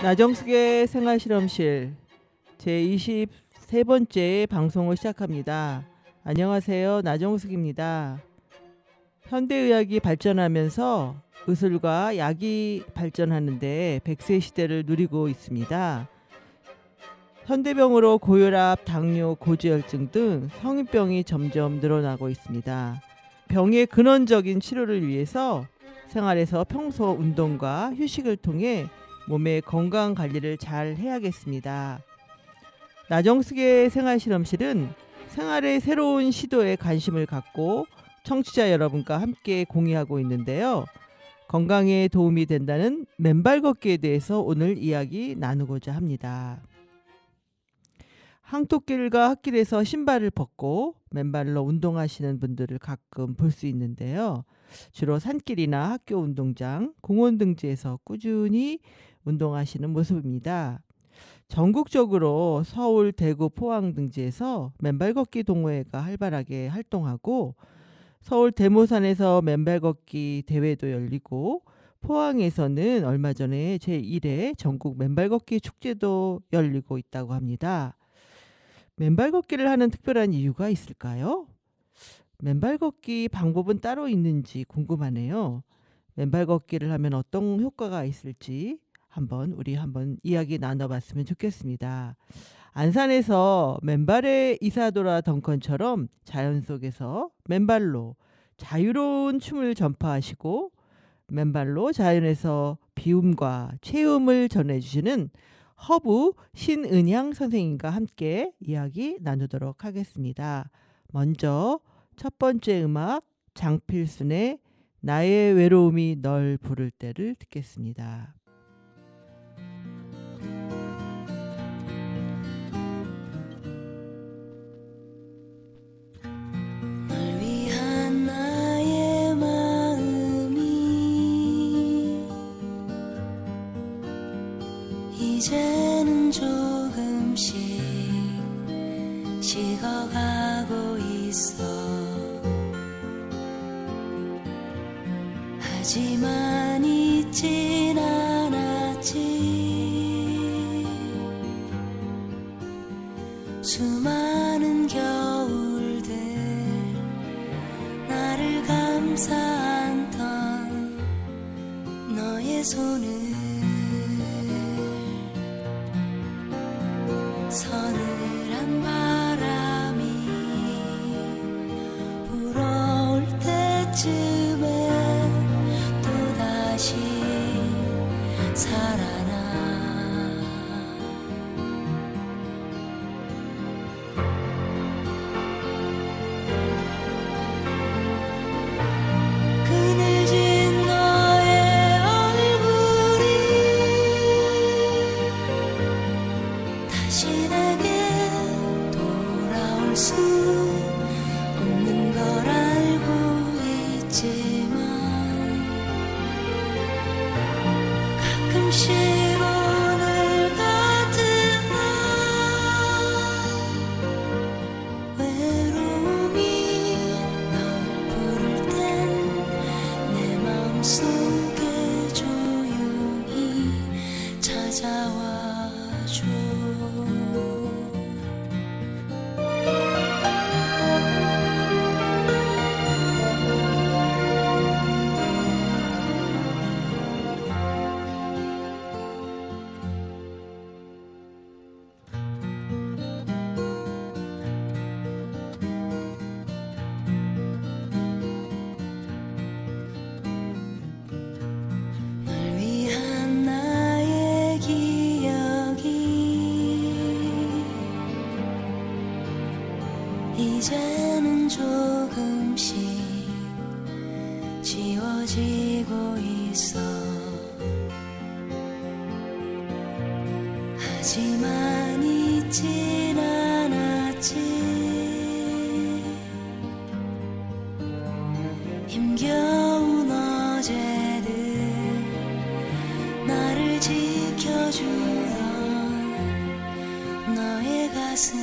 나정숙의 생활실험실 제23번째 방송을 시작합니다. 안녕하세요. 나정숙입니다. 현대의학이 발전하면서 의술과 약이 발전하는데 100세 시대를 누리고 있습니다. 현대병으로 고혈압, 당뇨, 고지혈증 등 성인병이 점점 늘어나고 있습니다. 병의 근원적인 치료를 위해서 생활에서 평소 운동과 휴식을 통해 몸의 건강 관리를 잘 해야겠습니다. 나정숙의 생활실험실은 생활의 새로운 시도에 관심을 갖고 청취자 여러분과 함께 공유하고 있는데요. 건강에 도움이 된다는 맨발 걷기에 대해서 오늘 이야기 나누고자 합니다. 항토길과 흙길에서 신발을 벗고 맨발로 운동하시는 분들을 가끔 볼 수 있는데요. 주로 산길이나 학교 운동장, 공원 등지에서 꾸준히 운동하시는 모습입니다. 전국적으로 서울, 대구, 포항 등지에서 맨발 걷기 동호회가 활발하게 활동하고 서울 대모산에서 맨발 걷기 대회도 열리고 포항에서는 얼마 전에 제1회 전국 맨발 걷기 축제도 열리고 있다고 합니다. 맨발 걷기를 하는 특별한 이유가 있을까요? 맨발 걷기 방법은 따로 있는지 궁금하네요. 맨발 걷기를 하면 어떤 효과가 있을지 한번 이야기 나눠봤으면 좋겠습니다. 안산에서 맨발의 이사도라 덩컨처럼 자연 속에서 맨발로 자유로운 춤을 전파하시고 맨발로 자연에서 비움과 체움을 전해주시는 허브 신은향 선생님과 함께 이야기 나누도록 하겠습니다. 먼저 첫 번째 음악 장필순의 나의 외로움이 널 부를 때를 듣겠습니다. 이제는 조금씩 식어가고 있어. 하지만 잊진 않았지. 수많은 겨울들 나를 감싸 안던 너의 손을 서늘한 바람이 불어올 때쯤에 또다시 살아나. 그늘진 너의 얼굴이 다시 내게 돌아올 수 없는 걸 알고 있지만 가끔씩 오늘 같은 날 외로움이 널 부를 땐 내 마음속에 조용히 찾아와줘. 널 위한 나의 기억이 이제는 조금씩 지워지고 있어. 하지만 잊진 않았지. 힘겨운 어제들 나를 지켜주던 너의 가슴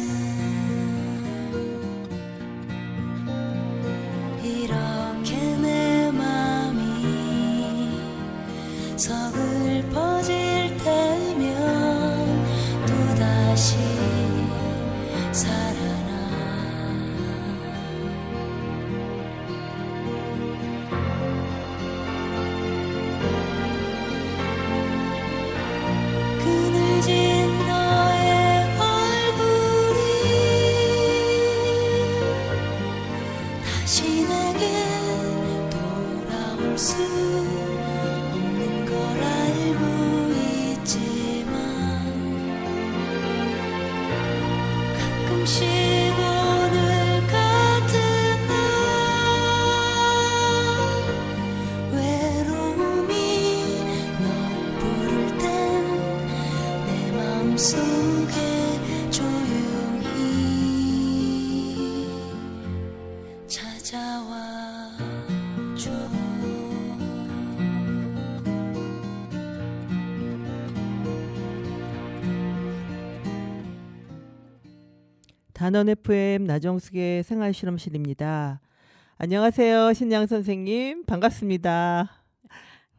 수 없는 걸 알고 있지만 가끔씩 오늘 같은 날 외로움이 널 부를 땐 내 마음속에 조용히 찾아와 줘. 단원 FM 나정숙의 생활실험실입니다. 안녕하세요, 신양 선생님. 반갑습니다.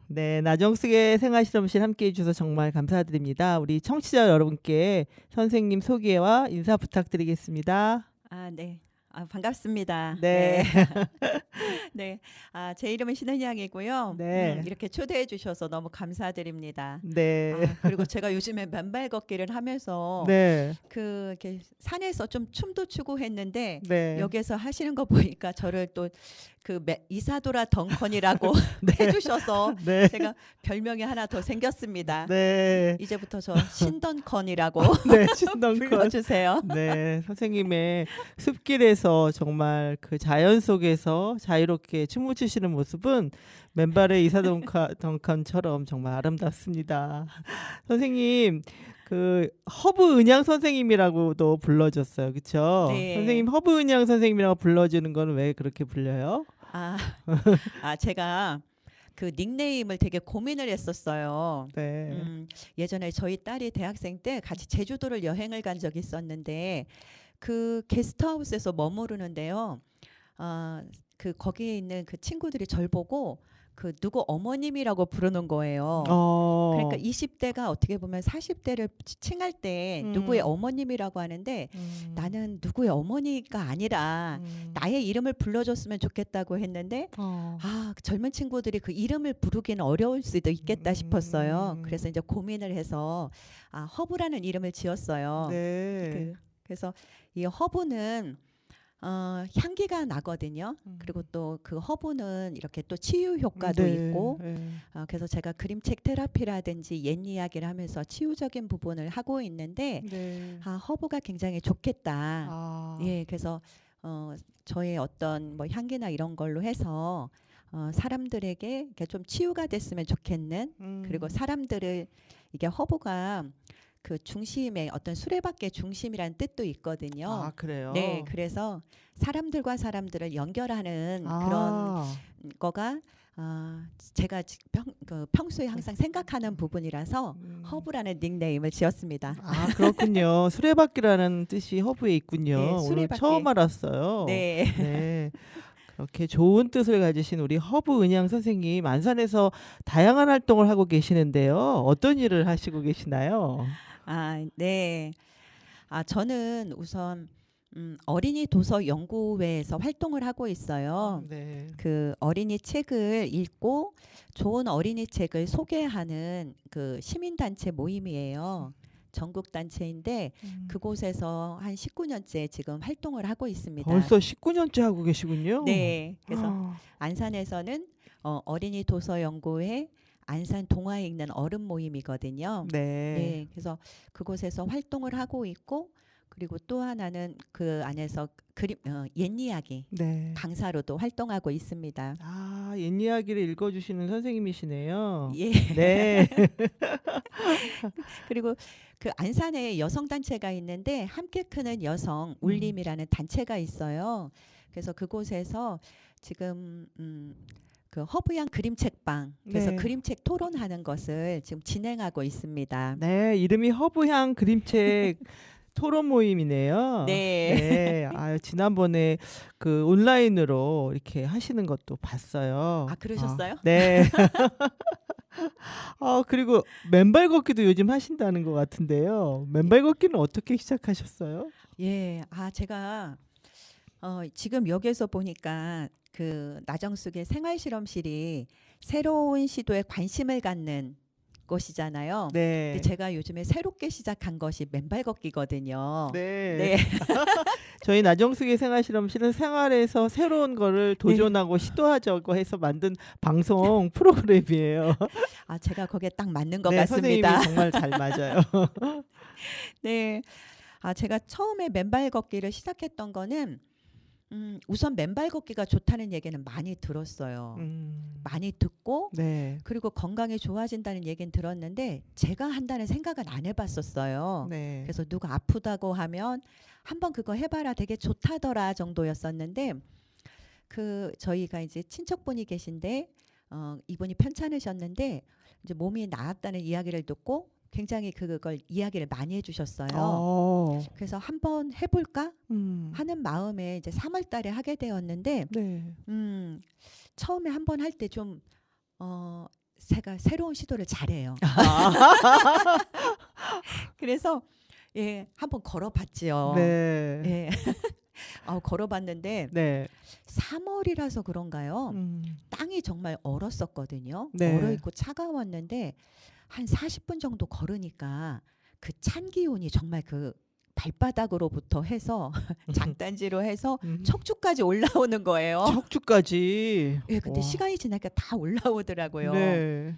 네, 나정숙의 생활실험실 함께해 주셔서 정말 감사드립니다. 우리 청취자 여러분께 선생님 소개와 인사 부탁드리겠습니다. 네. 반갑습니다. 네. 네. 제 이름은 신은양이고요. 네. 이렇게 초대해 주셔서 너무 감사드립니다. 네. 그리고 제가 요즘에 맨발 걷기를 하면서 네. 이렇게 산에서 좀 춤도 추고 했는데 네. 여기서 하시는 거 보니까 저를 또 이사도라 덩컨이라고 네. 해주셔서 네. 제가 별명이 하나 더 생겼습니다. 네. 이제부터 저 신던컨이라고 네, 신동건. 불러주세요. 네, 선생님의 숲길에서 정말 그 자연 속에서 자유롭게 춤을 추시는 모습은 맨발의 이사동칸처럼 정말 아름답습니다. 선생님, 그 허브 은양 선생님이라고도 불러줬어요, 그렇죠? 네. 선생님 허브 은양 선생님이라고 불러주는 건 왜 그렇게 불려요? 제가 그 닉네임을 되게 고민을 했었어요. 네. 예전에 저희 딸이 대학생 때 같이 제주도를 여행을 간 적이 있었는데 그 게스트하우스에서 머무르는데요. 거기에 있는 그 친구들이 절 보고 그 누구 어머님이라고 부르는 거예요. 그러니까 20대가 어떻게 보면 40대를 칭할 때 누구의 어머님이라고 하는데 나는 누구의 어머니가 아니라 나의 이름을 불러줬으면 좋겠다고 했는데 젊은 친구들이 그 이름을 부르기는 어려울 수도 있겠다 싶었어요. 그래서 이제 고민을 해서 허브라는 이름을 지었어요. 네. 그래서 이 허브는 향기가 나거든요. 그리고 또 그 허브는 이렇게 또 치유 효과도 네. 있고 네. 그래서 제가 그림책 테라피라든지 옛 이야기를 하면서 치유적인 부분을 하고 있는데 네. 허브가 굉장히 좋겠다. 예, 그래서 저의 어떤 뭐 향기나 이런 걸로 해서 사람들에게 이렇게 좀 치유가 됐으면 좋겠는 그리고 사람들을 이게 허브가 그 중심의 어떤 수레바퀴의 중심이라는 뜻도 있거든요. 그래요? 네, 그래서 사람들과 사람들을 연결하는 그런 거가 제가 평소에 항상 생각하는 부분이라서 허브라는 닉네임을 지었습니다. 그렇군요. 수레바퀴라는 뜻이 허브에 있군요. 네, 오늘 수레바퀴. 처음 알았어요. 네. 네. 그렇게 좋은 뜻을 가지신 우리 허브 은양 선생님, 안산에서 다양한 활동을 하고 계시는데요. 어떤 일을 하시고 계시나요? 네. 저는 우선 어린이 도서 연구회에서 활동을 하고 있어요. 네. 그 어린이 책을 읽고 좋은 어린이 책을 소개하는 그 시민단체 모임이에요. 전국 단체인데 그곳에서 한 19년째 지금 활동을 하고 있습니다. 벌써 19년째 하고 계시군요. 네. 그래서 안산에서는 어린이 도서 연구회 안산 동화 읽는 어른 모임이거든요. 네. 네. 그래서 그곳에서 활동을 하고 있고 그리고 또 하나는 그 안에서 옛 이야기 네. 강사로도 활동하고 있습니다. 옛 이야기를 읽어주시는 선생님이시네요. 예. 네. 그리고 그 안산에 여성 단체가 있는데 함께 크는 여성 울림이라는 단체가 있어요. 그래서 그곳에서 지금 그 허브향 그림책방 그래서 네. 그림책 토론하는 것을 지금 진행하고 있습니다. 네, 이름이 허브향 그림책 토론 모임이네요. 네. 네. 지난번에 그 온라인으로 이렇게 하시는 것도 봤어요. 그러셨어요? 네. 그리고 맨발 걷기도 요즘 하신다는 것 같은데요. 맨발 걷기는 어떻게 시작하셨어요? 예. 제가 지금 여기에서 보니까 그 나정숙의 생활실험실이 새로운 시도에 관심을 갖는 것이잖아요. 네. 근데 제가 요즘에 새롭게 시작한 것이 맨발 걷기거든요. 네. 네. 저희 나정숙의 생활실험실은 생활에서 새로운 거를 도전하고 시도하자고 해서 만든 방송 프로그램이에요. 아, 제가 거기에 딱 맞는 것 네, 선생님이 같습니다. 정말 잘 맞아요. 네. 아, 제가 처음에 맨발 걷기를 시작했던 거는 우선 맨발 걷기가 좋다는 얘기는 많이 들었어요. 많이 듣고 네. 그리고 건강이 좋아진다는 얘기는 들었는데 제가 한다는 생각은 안 해봤었어요. 네. 그래서 누가 아프다고 하면 한번 그거 해봐라 되게 좋다더라 정도였었는데 그 저희가 이제 친척분이 계신데 이분이 편찮으셨는데 이제 몸이 나았다는 이야기를 듣고 굉장히 그걸 이야기를 많이 해주셨어요. 그래서 한번 해볼까 하는 마음에 이제 3월 달에 하게 되었는데 네. 처음에 한번 할 때 좀 제가 새로운 시도를 잘해요. 그래서 예, 한번 걸어봤지요. 네. 예. 걸어봤는데 네. 3월이라서 그런가요? 땅이 정말 얼었었거든요. 네. 얼어있고 차가웠는데 한 40분 정도 걸으니까 그 찬 기운이 정말 그 발바닥으로부터 해서 장단지로 해서 척추까지 올라오는 거예요. 척추까지. 예, 근데 와. 시간이 지나니까 다 올라오더라고요. 네.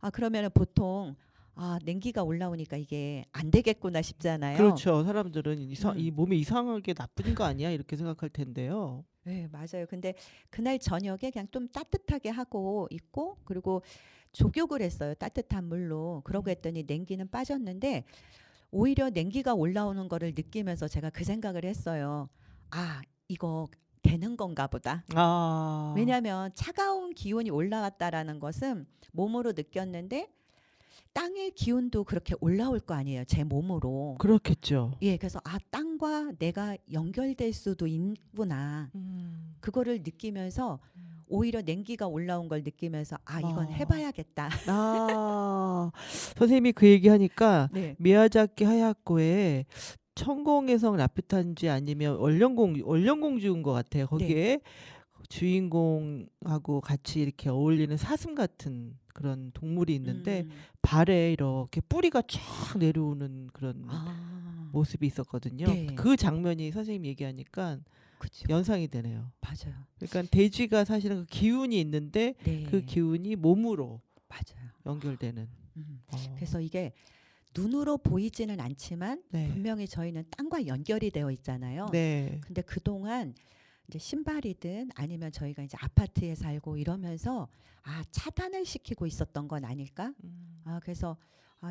아, 그러면은 보통 냉기가 올라오니까 이게 안 되겠구나 싶잖아요. 그렇죠. 사람들은 이 음. 몸이 이상하게 나쁜 거 아니야? 이렇게 생각할 텐데요. 네, 맞아요. 근데 그날 저녁에 그냥 좀 따뜻하게 하고 있고 그리고 족욕을 했어요. 따뜻한 물로. 그러고 했더니 냉기는 빠졌는데 오히려 냉기가 올라오는 거를 느끼면서 제가 그 생각을 했어요. 아, 이거 되는 건가 보다. 아. 왜냐하면 차가운 기운이 올라왔다라는 것은 몸으로 느꼈는데 땅의 기운도 그렇게 올라올 거 아니에요. 제 몸으로. 그렇겠죠. 예, 그래서 땅과 내가 연결될 수도 있구나. 그거를 느끼면서 오히려 냉기가 올라온 걸 느끼면서 이건 해봐야겠다. 선생님이 그 얘기하니까 네. 미야자키 하야코의 천공의성 라퓨타인지 아니면 원령공주인 것 같아요. 거기에 주인공하고 같이 이렇게 어울리는 사슴 같은 그런 동물이 있는데 발에 이렇게 뿌리가 쫙 내려오는 그런 모습이 있었거든요. 네. 그 장면이 선생님 얘기하니까 그렇죠. 연상이 되네요. 맞아요. 그러니까 돼지가 사실은 그 기운이 있는데 네. 그 기운이 몸으로 맞아요. 연결되는. 그래서 이게 눈으로 보이지는 않지만 네. 분명히 저희는 땅과 연결이 되어 있잖아요. 네. 근데 그동안 이제 신발이든 아니면 저희가 이제 아파트에 살고 이러면서 차단을 시키고 있었던 건 아닐까? 그래서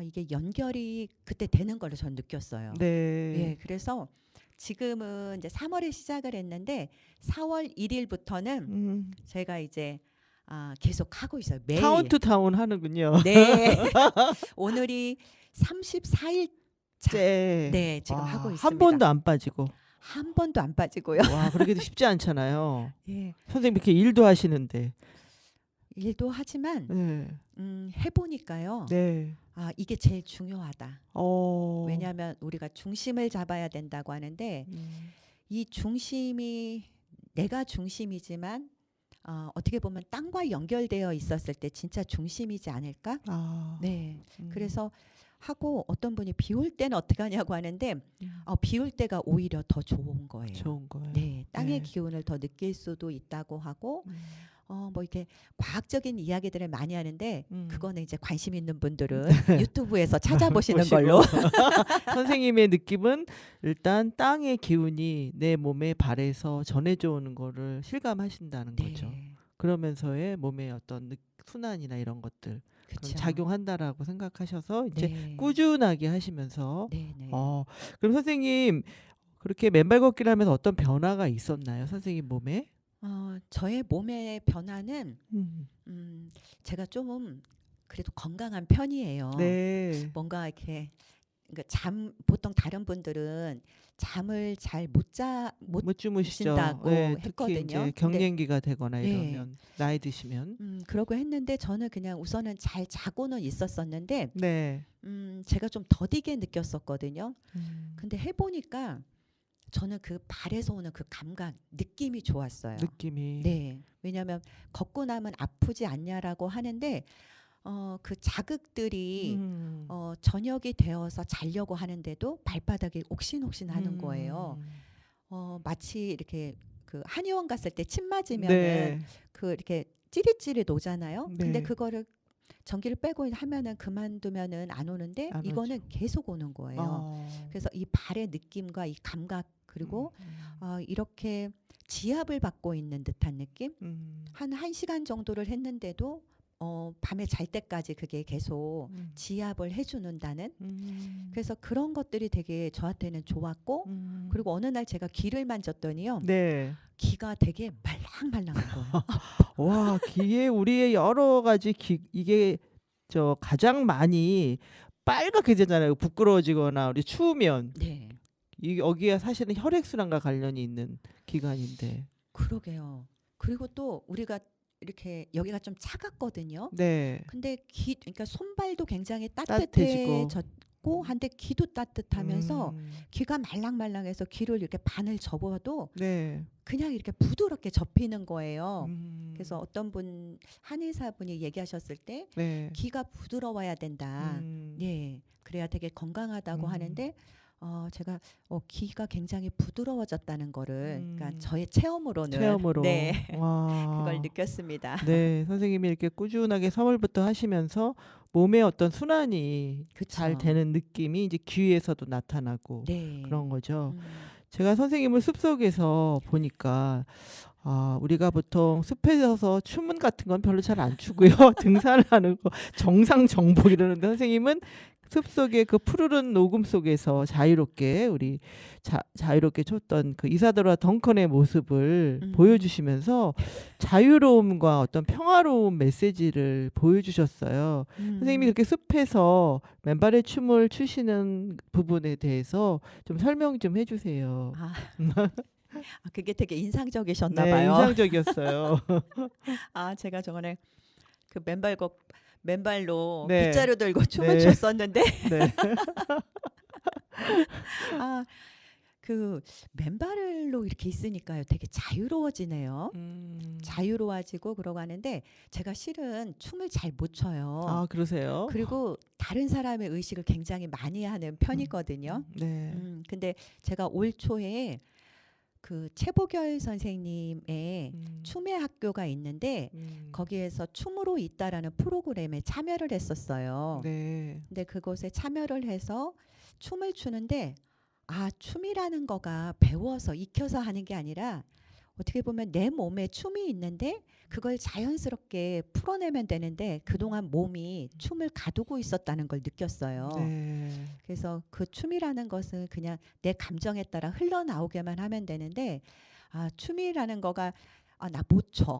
이게 연결이 그때 되는 걸로 전 느꼈어요. 네. 예, 그래서 지금은 이제 3월에 시작을 했는데 4월 1일부터는 제가 이제 계속 하고 있어요. 매일. 카운트다운 하는군요. 네. 오늘이 34일 차. 네. 네, 지금 하고 있습니다. 한 번도 안 빠지고. 한 번도 안 빠지고요. 와, 그러기도 쉽지 않잖아요. 예. 선생님 이렇게 일도 하시는데. 일도 하지만 네. 해보니까요. 네. 이게 제일 중요하다. 어. 왜냐하면 우리가 중심을 잡아야 된다고 하는데 이 중심이 내가 중심이지만 어떻게 보면 땅과 연결되어 있었을 때 진짜 중심이지 않을까? 네. 그래서 하고 어떤 분이 비 올 때는 어떻게 하냐고 하는데 비 올 때가 오히려 더 좋은 거예요. 좋은 거예요. 네. 땅의 네. 기운을 더 느낄 수도 있다고 하고 뭐 이렇게 과학적인 이야기들을 많이 하는데 그거는 이제 관심 있는 분들은 유튜브에서 찾아보시는 보시고. 걸로. 선생님의 느낌은 일단 땅의 기운이 내 몸에 발에서 전해져 오는 거를 실감하신다는 거죠. 그러면서의 몸의 어떤 순환이나 이런 것들 그쵸. 작용한다라고 생각하셔서 이제 네. 꾸준하게 하시면서 네, 네. 그럼 선생님 그렇게 맨발 걷기를 하면서 어떤 변화가 있었나요? 선생님 몸에? 저의 몸의 변화는 제가 좀 그래도 건강한 편이에요. 네. 뭔가 이렇게 그러니까 보통 다른 분들은 잠을 잘 못 주무시죠. 주무신다고 네, 특히 했거든요. 이제 근데 경련기가 되거나 네. 이러면 나이 드시면. 그러고 했는데 저는 그냥 우선은 잘 자고는 있었었는데 네. 제가 좀 더디게 느꼈었거든요. 근데 해보니까 저는 그 발에서 오는 그 감각, 느낌이 좋았어요. 느낌이. 네. 왜냐하면 걷고 나면 아프지 않냐라고 하는데 그 자극들이 음. 저녁이 되어서 자려고 하는데도 발바닥이 옥신옥신하는 거예요. 마치 이렇게 그 한의원 갔을 때 침 맞으면은 네. 그 이렇게 찌릿찌릿 오잖아요. 근데 네. 그거를 전기를 빼고 하면은 그만두면은 안 오는데 안 이거는 계속 오는 거예요. 어. 그래서 이 발의 느낌과 이 감각 그리고 이렇게 지압을 받고 있는 듯한 느낌? 한 1시간 정도를 했는데도 밤에 잘 때까지 그게 계속 지압을 해주는다는 그래서 그런 것들이 되게 저한테는 좋았고 그리고 어느 날 제가 귀를 만졌더니요. 네. 귀가 되게 말랑말랑한 거예요. 와, 귀에 우리의 여러 가지 이게 저 가장 많이 빨갛게 되잖아요. 부끄러워지거나 우리 추우면 네. 이 여기가 사실은 혈액순환과 관련이 있는 기관인데. 그러게요. 그리고 또 우리가 이렇게 여기가 좀 차갑거든요. 네. 근데 그러니까 손발도 굉장히 따뜻해지고. 따뜻해졌고 한데 귀도 따뜻하면서 음. 귀가 말랑말랑해서 귀를 이렇게 반을 접어도 네. 그냥 이렇게 부드럽게 접히는 거예요. 음. 그래서 어떤 분 한의사분이 얘기하셨을 때 네. 귀가 부드러워야 된다. 예, 그래야 되게 건강하다고 하는데 제가 귀가 굉장히 부드러워졌다는 거를 그러니까 저의 체험으로는 체험으로. 네, 와. 그걸 느꼈습니다. 네, 선생님이 이렇게 꾸준하게 3월부터 하시면서 몸의 어떤 순환이 그쵸. 잘 되는 느낌이 이제 귀에서도 나타나고 네. 그런 거죠. 음, 제가 선생님을 숲속에서 보니까 우리가 보통 숲에서 춤은 같은 건 별로 잘 안 추고요. 등산을 하는 거 정상 정복 이러는데 선생님은 숲속의 그 푸르른 녹음 속에서 자유롭게 우리 자유롭게 췄던 그 이사도라 덩컨의 모습을 보여주시면서 자유로움과 어떤 평화로운 메시지를 보여주셨어요. 선생님이 그렇게 숲에서 맨발의 춤을 추시는 부분에 대해서 좀 설명 좀 해주세요. 그게 되게 인상적이셨나 네, 봐요. 인상적이었어요. 제가 저번에 그 맨발로 네. 빗자루 들고 춤을 네. 췄었는데 네. 그 맨발로 이렇게 있으니까요. 되게 자유로워지네요. 자유로워지고 그러고 하는데 제가 실은 춤을 잘 못 춰요. 그러세요? 그리고 다른 사람의 의식을 굉장히 많이 하는 편이거든요. 네. 근데 제가 올 초에 그 최보결 선생님의 춤의 학교가 있는데 거기에서 춤으로 있다라는 프로그램에 참여를 했었어요. 네. 근데 그곳에 참여를 해서 춤을 추는데 춤이라는 거가 배워서 익혀서 하는 게 아니라 어떻게 보면 내 몸에 춤이 있는데 그걸 자연스럽게 풀어내면 되는데 그동안 몸이 춤을 가두고 있었다는 걸 느꼈어요. 네. 그래서 그 춤이라는 것은 그냥 내 감정에 따라 흘러나오게만 하면 되는데 춤이라는 거가 나 못 춰.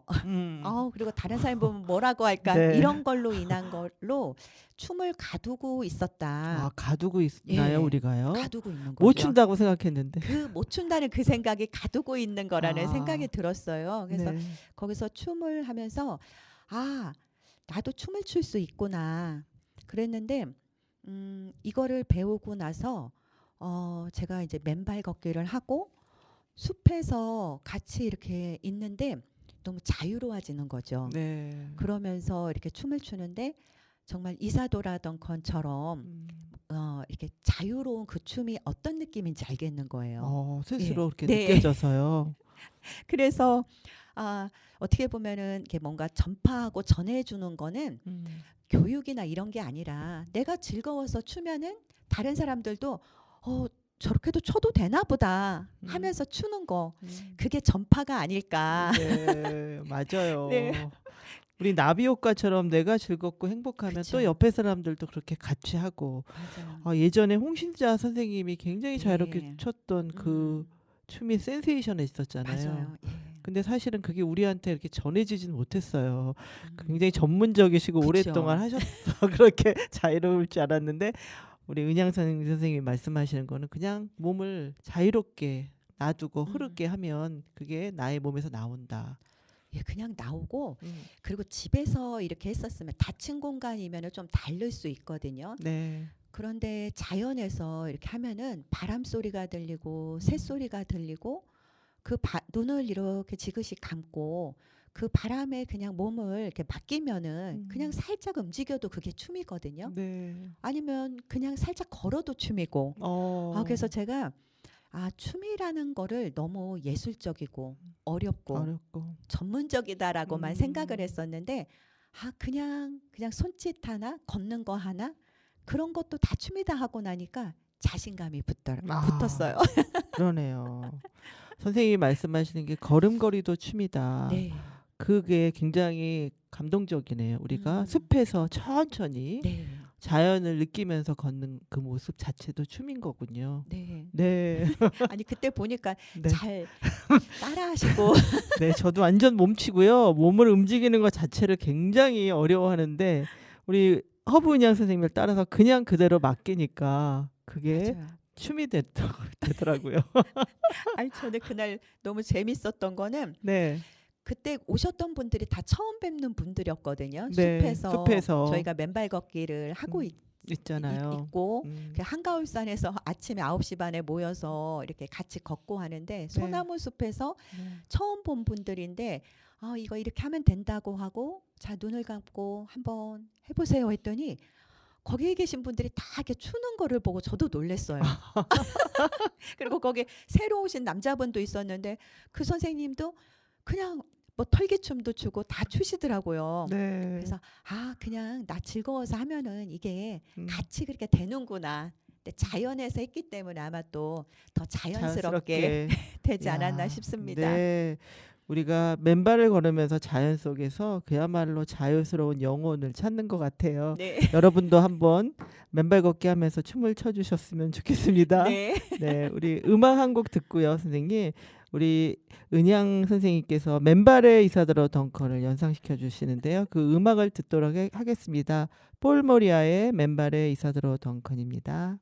그리고 다른 사람 보면 뭐라고 할까 네. 이런 걸로 인한 걸로 춤을 가두고 있었다. 가두고 있나요, 예. 우리가요? 가두고 있는 거죠. 못 춘다고 생각했는데. 못 춘다는 그 생각이 가두고 있는 거라는 아. 생각이 들었어요. 그래서 네. 거기서 춤을 하면서 나도 춤을 출 수 있구나 그랬는데 이거를 배우고 나서 제가 이제 맨발 걷기를 하고 숲에서 같이 이렇게 있는데 너무 자유로워지는 거죠. 네. 그러면서 이렇게 춤을 추는데 정말 이사도라 덩컨처럼 이렇게 자유로운 그 춤이 어떤 느낌인지 알겠는 거예요. 스스로 예. 그렇게 네. 느껴져서요. 그래서 어떻게 보면은 이렇게 뭔가 전파하고 전해주는 거는 교육이나 이런 게 아니라 내가 즐거워서 추면은 다른 사람들도 저렇게도 춰도 되나 보다 하면서 추는 거 그게 전파가 아닐까. 네, 맞아요. 네. 우리 나비 효과처럼 내가 즐겁고 행복하면 그쵸. 또 옆에 사람들도 그렇게 같이 하고. 맞아요. 예전에 홍신자 선생님이 굉장히 자유롭게 네. 췄던 그 춤이 센세이션에 있었잖아요. 맞아요. 예. 근데 사실은 그게 우리한테 이렇게 전해지진 못했어요. 음. 굉장히 전문적이시고 그쵸. 오랫동안 하셔서 그렇게 자유로울 줄 알았는데 우리 은양선 선생님이 말씀하시는 거는 그냥 몸을 자유롭게 놔두고 흐르게 하면 그게 나의 몸에서 나온다. 예, 그냥 나오고 그리고 집에서 이렇게 했었으면 닫힌 공간이면 좀 다를 수 있거든요. 네. 그런데 자연에서 이렇게 하면은 바람 소리가 들리고 새 소리가 들리고 눈을 이렇게 지그시 감고 그 바람에 그냥 몸을 이렇게 맡기면은 음. 그냥 살짝 움직여도 그게 춤이거든요. 네. 아니면 그냥 살짝 걸어도 춤이고. 그래서 제가 춤이라는 거를 너무 예술적이고 어렵고 어렵고. 전문적이다라고만 음. 생각을 했었는데 그냥 손짓 하나 걷는 거 하나 그런 것도 다 춤이다 하고 나니까 자신감이 붙었어요. 그러네요. 선생님이 말씀하시는 게 걸음걸이도 춤이다. 네. 그게 굉장히 감동적이네요. 우리가 숲에서 천천히 네. 자연을 느끼면서 걷는 그 모습 자체도 춤인 거군요. 네. 네. 아니 그때 보니까 네. 잘 따라하시고 네, 저도 완전 몸치고요. 몸을 움직이는 것 자체를 굉장히 어려워하는데 우리 허브은양 선생님을 따라서 그냥 그대로 맡기니까 그게 맞아요. 춤이 되더라고요. 아니 저는 그날 너무 재밌었던 거는 네. 그때 오셨던 분들이 다 처음 뵙는 분들이었거든요. 네, 숲에서 저희가 맨발 걷기를 하고 있잖아요. 있고 음. 그 한가울산에서 아침에 9시 반에 모여서 이렇게 같이 걷고 하는데 소나무 숲에서 네. 처음 본 분들인데 이거 이렇게 하면 된다고 하고 자 눈을 감고 한번 해보세요 했더니 거기에 계신 분들이 다 이렇게 추는 거를 보고 저도 놀랐어요. 그리고 거기 새로 오신 남자분도 있었는데 그 선생님도 그냥 뭐 털기춤도 추고 다 추시더라고요. 네. 그래서 그냥 나 즐거워서 하면은 이게 음. 같이 그렇게 되는구나. 근데 자연에서 했기 때문에 아마 또 더 자연스럽게 되지 야, 않았나 싶습니다. 네. 우리가 맨발을 걸으면서 자연 속에서 그야말로 자유스러운 영혼을 찾는 것 같아요. 네. 여러분도 한번 맨발 걷기 하면서 춤을 춰주셨으면 좋겠습니다. 네. 네, 우리 음악 한 곡 듣고요, 선생님. 우리 은양 선생님께서 맨발의 이사드로 덩컨을 연상시켜 주시는데요. 그 음악을 듣도록 하겠습니다. 폴 모리아의 맨발의 이사드로 덩컨입니다.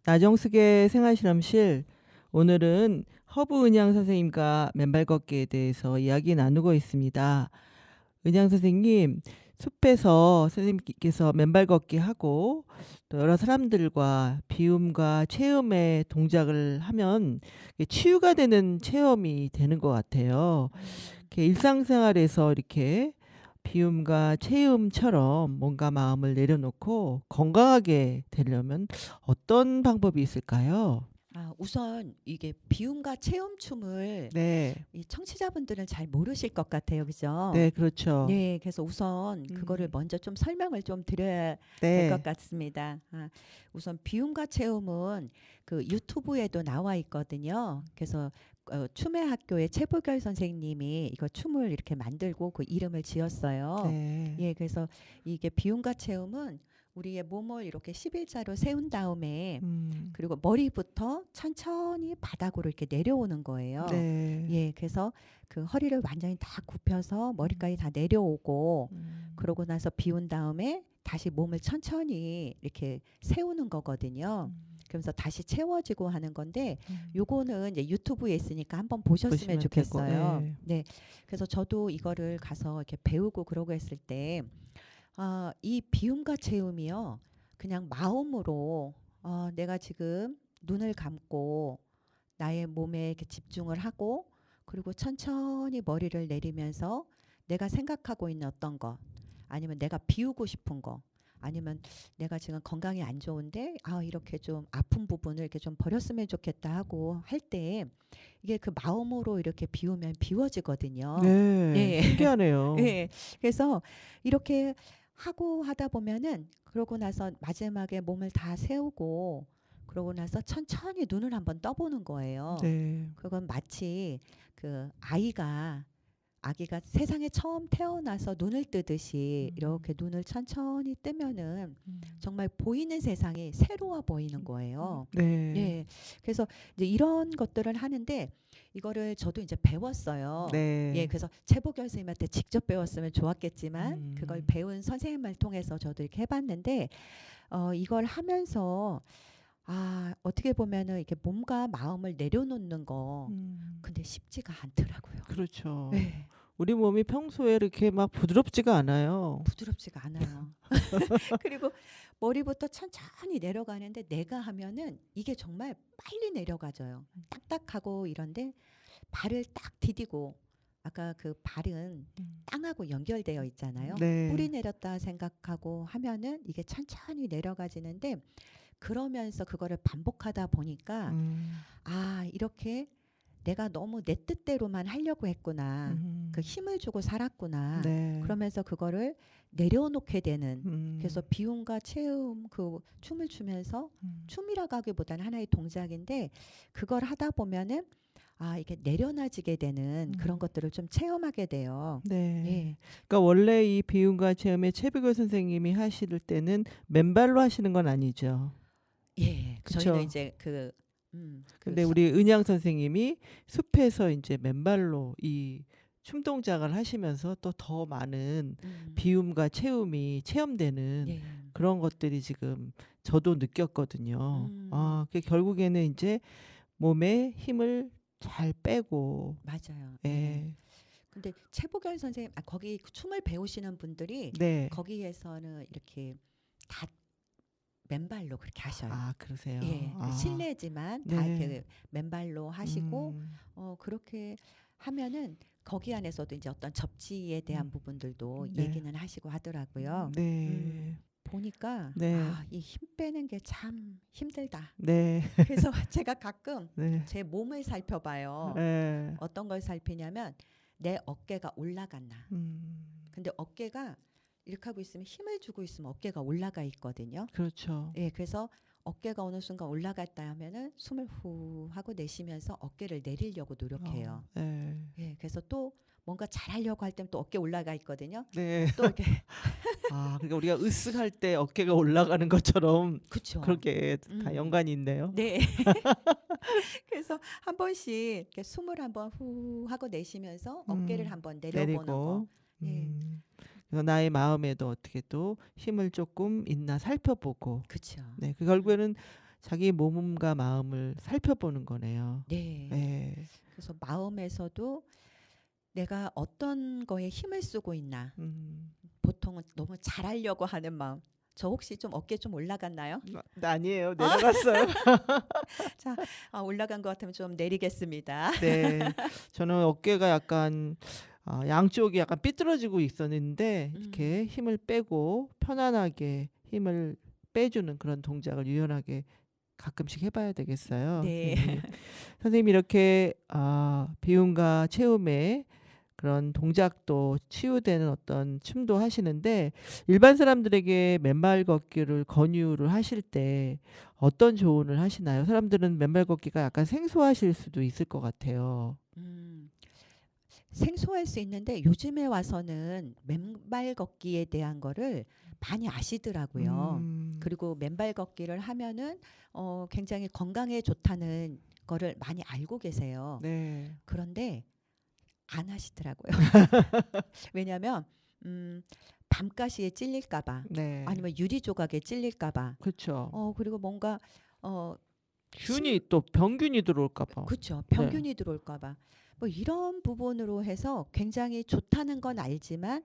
나정숙의 생활실험실, 오늘은 허브 은양 선생님과 맨발 걷기에 대해서 이야기 나누고 있습니다. 은양 선생님, 숲에서 선생님께서 맨발 걷기 하고 또 여러 사람들과 비움과 체험의 동작을 하면 이게 치유가 되는 체험이 되는 것 같아요. 이렇게 일상생활에서 이렇게 비움과 체험처럼 뭔가 마음을 내려놓고 건강하게 되려면 어떤 방법이 있을까요? 우선 이게 비움과 체험춤을 네, 이 청취자분들은 잘 모르실 것 같아요. 그죠? 네, 그렇죠. 네, 그래서 우선 그거를 먼저 좀 설명을 좀 드려야 될 것 네, 같습니다. 우선 비움과 체험은 그 유튜브에도 나와 있거든요. 그래서 춤의 학교의 최보결 선생님이 이거 춤을 이렇게 만들고 그 이름을 지었어요. 네, 예, 그래서 이게 비움과 체험은 우리의 몸을 이렇게 11자로 세운 다음에 그리고 머리부터 천천히 바닥으로 이렇게 내려오는 거예요. 네, 예, 그래서 그 허리를 완전히 다 굽혀서 머리까지 다 내려오고 그러고 나서 비운 다음에 다시 몸을 천천히 이렇게 세우는 거거든요. 그러면서 다시 채워지고 하는 건데 요거는 이제 유튜브에 있으니까 한번 보셨으면 보시면 좋겠어요. 되고, 네. 네. 그래서 저도 이거를 가서 이렇게 배우고 그러고 했을 때 이 비움과 체험이요. 그냥 마음으로 내가 지금 눈을 감고 나의 몸에 이렇게 집중을 하고 그리고 천천히 머리를 내리면서 내가 생각하고 있는 어떤 것 아니면 내가 비우고 싶은 거 아니면 내가 지금 건강이 안 좋은데 이렇게 좀 아픈 부분을 이렇게 좀 버렸으면 좋겠다 하고 할 때 이게 그 마음으로 이렇게 비우면 비워지거든요. 네, 네. 신기하네요. 예. 그래서 이렇게 하고 하다 보면은 그러고 나서 마지막에 몸을 다 세우고 그러고 나서 천천히 눈을 한번 떠보는 거예요. 네, 그건 마치 그 아기가 세상에 처음 태어나서 눈을 뜨듯이 이렇게 눈을 천천히 뜨면은 정말 보이는 세상이 새로워 보이는 거예요. 네, 예. 그래서 이제 이런 것들을 하는데 이거를 저도 이제 배웠어요. 예. 네, 그래서 최보결 선생님한테 직접 배웠으면 좋았겠지만 그걸 음, 배운 선생님을 통해서 저도 이렇게 해봤는데 이걸 하면서 어떻게 보면은 이렇게 몸과 마음을 내려놓는 거 근데 쉽지가 않더라고요. 그렇죠. 네. 우리 몸이 평소에 이렇게 막 부드럽지가 않아요. 부드럽지가 않아요. 그리고 머리부터 천천히 내려가는데 내가 하면은 이게 정말 빨리 내려가져요. 딱딱하고 이런데 발을 딱 디디고 아까 그 발은 땅하고 연결되어 있잖아요. 네, 뿌리 내렸다 생각하고 하면은 이게 천천히 내려가지는데 그러면서 그거를 반복하다 보니까 이렇게 내가 너무 내 뜻대로만 하려고 했구나. 그 힘을 주고 살았구나. 네, 그러면서 그거를 내려놓게 되는. 그래서 음, 비움과 체험 그 춤을 추면서 춤이라고 하기보다는 하나의 동작인데 그걸 하다 보면은 이게 내려놔지게 되는 그런 것들을 좀 체험하게 돼요. 네. 예. 그러니까 원래 이 비움과 체험의 최비걸 선생님이 하실 때는 맨발로 하시는 건 아니죠. 예. 그쵸. 저희는 이제 근데 우리 은양 선생님이 숲에서 이제 맨발로 이 춤 동작을 하시면서 또 더 많은 비움과 체험이 체험되는 예. 그런 것들이 지금 저도 느꼈거든요. 그 결국에는 이제 몸에 힘을 잘 빼고, 맞아요. 예. 예, 근데 최보결 선생님 거기 춤을 배우시는 분들이 네, 거기에서는 이렇게 다 맨발로 그렇게 하셔요. 그러세요. 예, 그 실내지만 다 네. 이렇게 맨발로 하시고 음, 그렇게 하면은 거기 안에서도 이제 어떤 접지에 대한 부분들도 네. 얘기는 하시고 하더라고요. 네, 보니까 네, 이 힘 빼는 게 참 힘들다. 네, 그래서 제가 가끔 네, 제 몸을 살펴봐요. 네, 어떤 걸 살피냐면 내 어깨가 올라갔나. 근데 어깨가 이렇게 하고 있으면 힘을 주고 있으면 어깨가 올라가 있거든요. 그렇죠. 예, 그래서 어깨가 어느 순간 올라갔다 하면은 숨을 후 하고 내쉬면서 어깨를 내리려고 노력해요. 네, 예, 그래서 또 뭔가 잘하려고 할 땐 또 어깨 올라가 있거든요. 네. 또 이렇게 그러니까 우리가 으쓱할 때 어깨가 올라가는 것처럼 그쵸. 그렇게 다 연관이 있네요. 네. 그래서 한 번씩 이렇게 숨을 한번 후 하고 내쉬면서 어깨를 한번 내려보는 거. 내리고, 예, 그래서 나의 마음에도 어떻게 또 힘을 조금 있나 살펴보고, 그렇죠. 네, 그 결국에는 자기 몸과 마음을 살펴보는 거네요. 네. 네. 그래서 마음에서도 내가 어떤 거에 힘을 쓰고 있나. 보통은 너무 잘하려고 하는 마음. 저 혹시 좀 어깨 좀 올라갔나요? 아니에요. 내려갔어요. 자, 올라간 것 같으면 좀 내리겠습니다. 네. 저는 어깨가 약간 양쪽이 약간 삐뚤어지고 있었는데 이렇게 힘을 빼고 편안하게 힘을 빼주는 그런 동작을 유연하게 가끔씩 해봐야 되겠어요. 네. 선생님이 이렇게 비움과 체움에 그런 동작도 치유되는 어떤 춤도 하시는데 일반 사람들에게 맨발 걷기를 권유를 하실 때 어떤 조언을 하시나요? 사람들은 맨발 걷기가 약간 생소하실 수도 있을 것 같아요. 생소할 수 있는데 요즘에 와서는 맨발 걷기에 대한 거를 많이 아시더라고요. 그리고 맨발 걷기를 하면은 굉장히 건강에 좋다는 거를 많이 알고 계세요. 네. 그런데 안 하시더라고요. 왜냐하면 밤가시에 찔릴까봐, 네. 아니면 유리 조각에 찔릴까봐, 그렇죠. 그리고 뭔가 균이 또 병균이 들어올까 봐. 그렇죠. 병균이 들어올까봐. 뭐 이런 부분으로 해서 굉장히 좋다는 건 알지만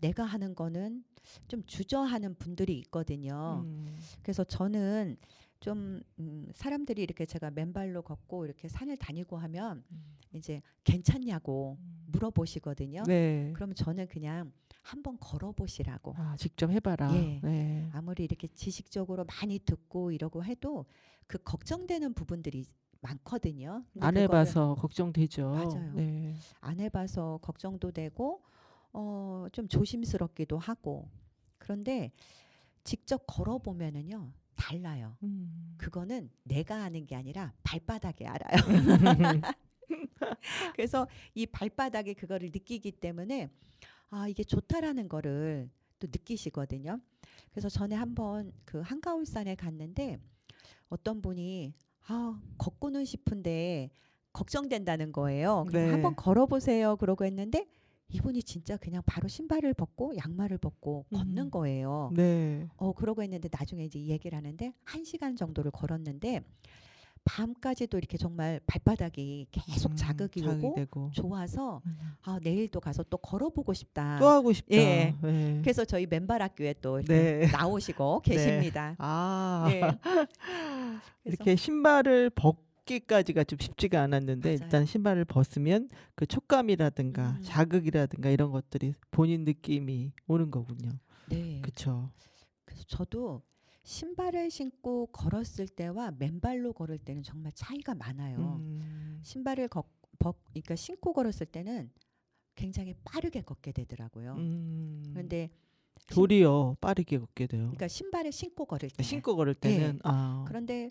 내가 하는 거는 좀 주저하는 분들이 있거든요. 그래서 저는 좀 사람들이 이렇게 제가 맨발로 걷고 이렇게 산을 다니고 하면 이제 괜찮냐고 물어보시거든요. 네. 그러면 저는 그냥 한번 걸어보시라고. 직접 해봐라. 예. 네. 아무리 이렇게 지식적으로 많이 듣고 이러고 해도 그 걱정되는 부분들이 많거든요. 근데 안 그거를 해봐서 걱정되죠. 맞아요. 네. 안 해봐서 걱정도 되고 좀 조심스럽기도 하고. 그런데 직접 걸어보면은요 달라요. 그거는 내가 아는 게 아니라 발바닥에 알아요. 그래서 이 발바닥에 그거를 느끼기 때문에 이게 좋다라는 거를 또 느끼시거든요. 그래서 전에 한번 그 한가울산에 갔는데 어떤 분이 걷고는 싶은데 걱정된다는 거예요. 그래서 네. 한번 걸어보세요. 그러고 했는데 이분이 진짜 그냥 바로 신발을 벗고 양말을 벗고 걷는 거예요. 네. 그러고 했는데 나중에 이제 이 얘기를 하는데 1시간 정도를 걸었는데 밤까지도 이렇게 정말 발바닥이 계속 자극이 오고 되고. 좋아서 내일도 가서 또 걸어보고 싶다. 또 하고 싶다. 예. 네. 그래서 저희 맨발 학교에 또 이렇게 네. 나오시고 계십니다. 네. 그래서 이렇게 신발을 벗기까지가 좀 쉽지가 않았는데 맞아요. 일단 신발을 벗으면 그 촉감이라든가 자극이라든가 이런 것들이 본인 느낌이 오는 거군요. 네. 그렇죠. 그래서 저도 신발을 신고 걸었을 때와 맨발로 걸을 때는 정말 차이가 많아요. 신발을 그러니까 신고 걸었을 때는 굉장히 빠르게 걷게 되더라고요. 그런데 도리어 빠르게 걷게 돼요. 그러니까 신발을 신고 걸을 때 신고 걸을 때는 그런데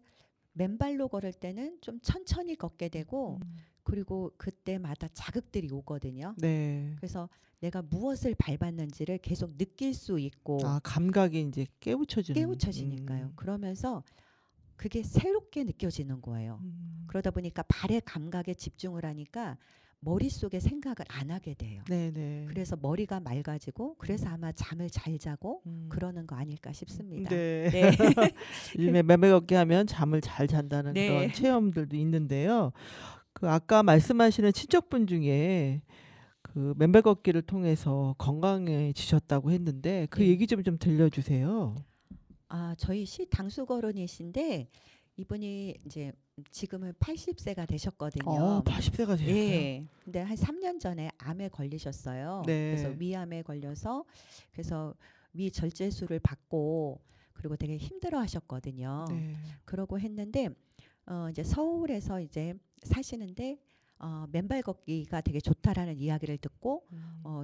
맨발로 걸을 때는 좀 천천히 걷게 되고 그리고 그때마다 자극들이 오거든요. 네. 그래서 내가 무엇을 밟았는지를 계속 느낄 수 있고 감각이 이제 깨우쳐지니까요. 그러면서 그게 새롭게 느껴지는 거예요. 그러다 보니까 발의 감각에 집중을 하니까 머릿속에 생각을 안 하게 돼요. 네네. 그래서 머리가 맑아지고 그래서 아마 잠을 잘 자고 그러는 거 아닐까 싶습니다. 네. 네. 요즘에 맨발 걷기 하면 잠을 잘 잔다는 네. 그런 체험들도 있는데요. 그 아까 말씀하시는 친척분 중에 그 맨발 걷기를 통해서 건강해지셨다고 했는데 그 네. 얘기 좀 들려주세요. 저희 시 당수거론이신데 이분이 이제 지금은 80세가 되셨거든요. 80세가 되셨어요. 예. 근데 한 3년 전에 암에 걸리셨어요. 네. 그래서 위암에 걸려서 그래서 위 절제술을 받고 그리고 되게 힘들어 하셨거든요. 네. 그러고 했는데 이제 서울에서 이제 사시는데 맨발 걷기가 되게 좋다라는 이야기를 듣고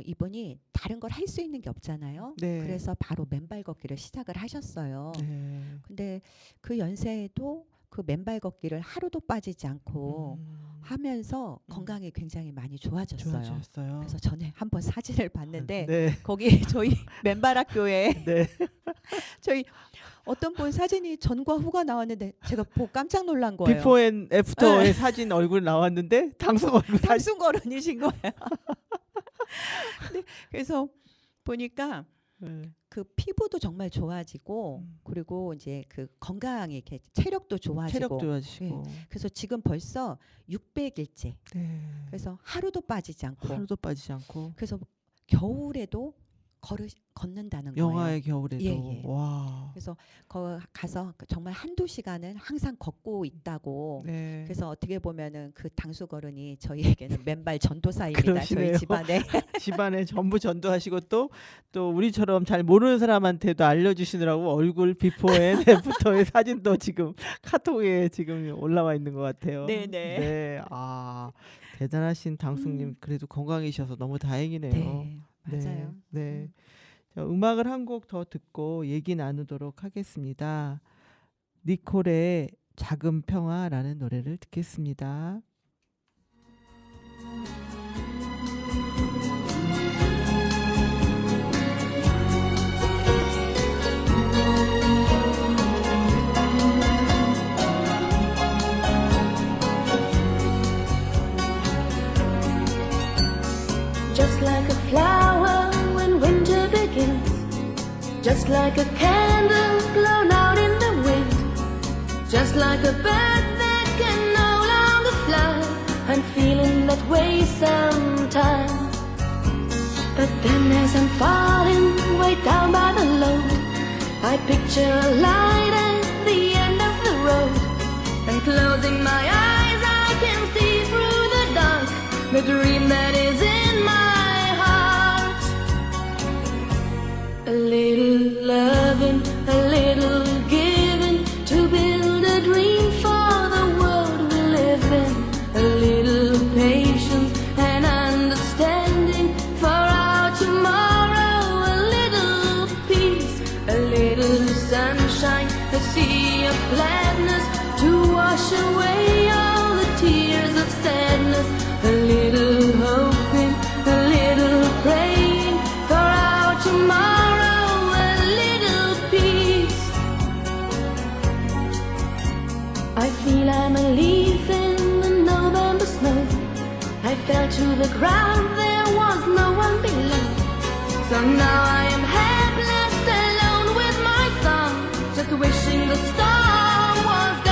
이분이 다른 걸 할 수 있는 게 없잖아요. 네. 그래서 바로 맨발 걷기를 시작을 하셨어요. 네. 근데 그 연세에도 그 맨발 걷기를 하루도 빠지지 않고 하면서 건강이 굉장히 많이 좋아졌어요. 좋아졌어요. 그래서 전에 한번 사진을 봤는데 네. 거기 저희 맨발 학교에 네. 저희 어떤 분 사진이 전과 후가 나왔는데 제가 보고 깜짝 놀란 거예요. 비포 앤 애프터의 사진 얼굴 나왔는데 당석 얼굴 사진. 당순거론이신 거예요. 근데 그래서 보니까 네. 그 피부도 정말 좋아지고 그리고 이제 그 건강이 이렇게 체력도 좋아지고 체력 좋아지시고. 그래서 지금 벌써 600일째. 네. 그래서 하루도 빠지지 않고 하루도 빠지지 않고. 그래서 겨울에도 걷는다는 거예요. 영하의 겨울에도. 예. 와. 그래서 가서 정말 한두 시간은 항상 걷고 있다고. 네. 그래서 어떻게 보면은 그 당수거른이 저희에게는 맨발 전도사입니다. 그러시네요. 저희 집안에. 집안에 전부 전도하시고 또 우리처럼 잘 모르는 사람한테도 알려주시느라고 얼굴 비포 앤 애프터의 사진도 지금 카톡에 지금 올라와 있는 것 같아요. 네네. 네. 아 대단하신 당숙님 그래도 건강이셔서 너무 다행이네요. 네, 맞아요. 네. 자, 음악을 한 곡 더 듣고 얘기 나누도록 하겠습니다. 니콜의 작은 평화라는 노래를 듣겠습니다. Just like a flower when winter begins, just like a candle blown out in the wind, just like a bird that can no longer fly. I'm feeling that way sometimes. But then as I'm falling way down by the load, I picture a light at the end of the road, and closing my eyes I can see through the dark the dream that is in my heart. A little loving, a little giving, to build a dream for the world we live in. A little patience and understanding for our tomorrow. A little peace, a little sunshine, a sea of gladness to wash away all the tears of sadness. A little hoping, a little praying for our tomorrow. A little peace. I feel I'm a leaf in the November snow. I fell to the ground, there was no one below. So now I am helpless, alone with my song, just wishing the storm was gone.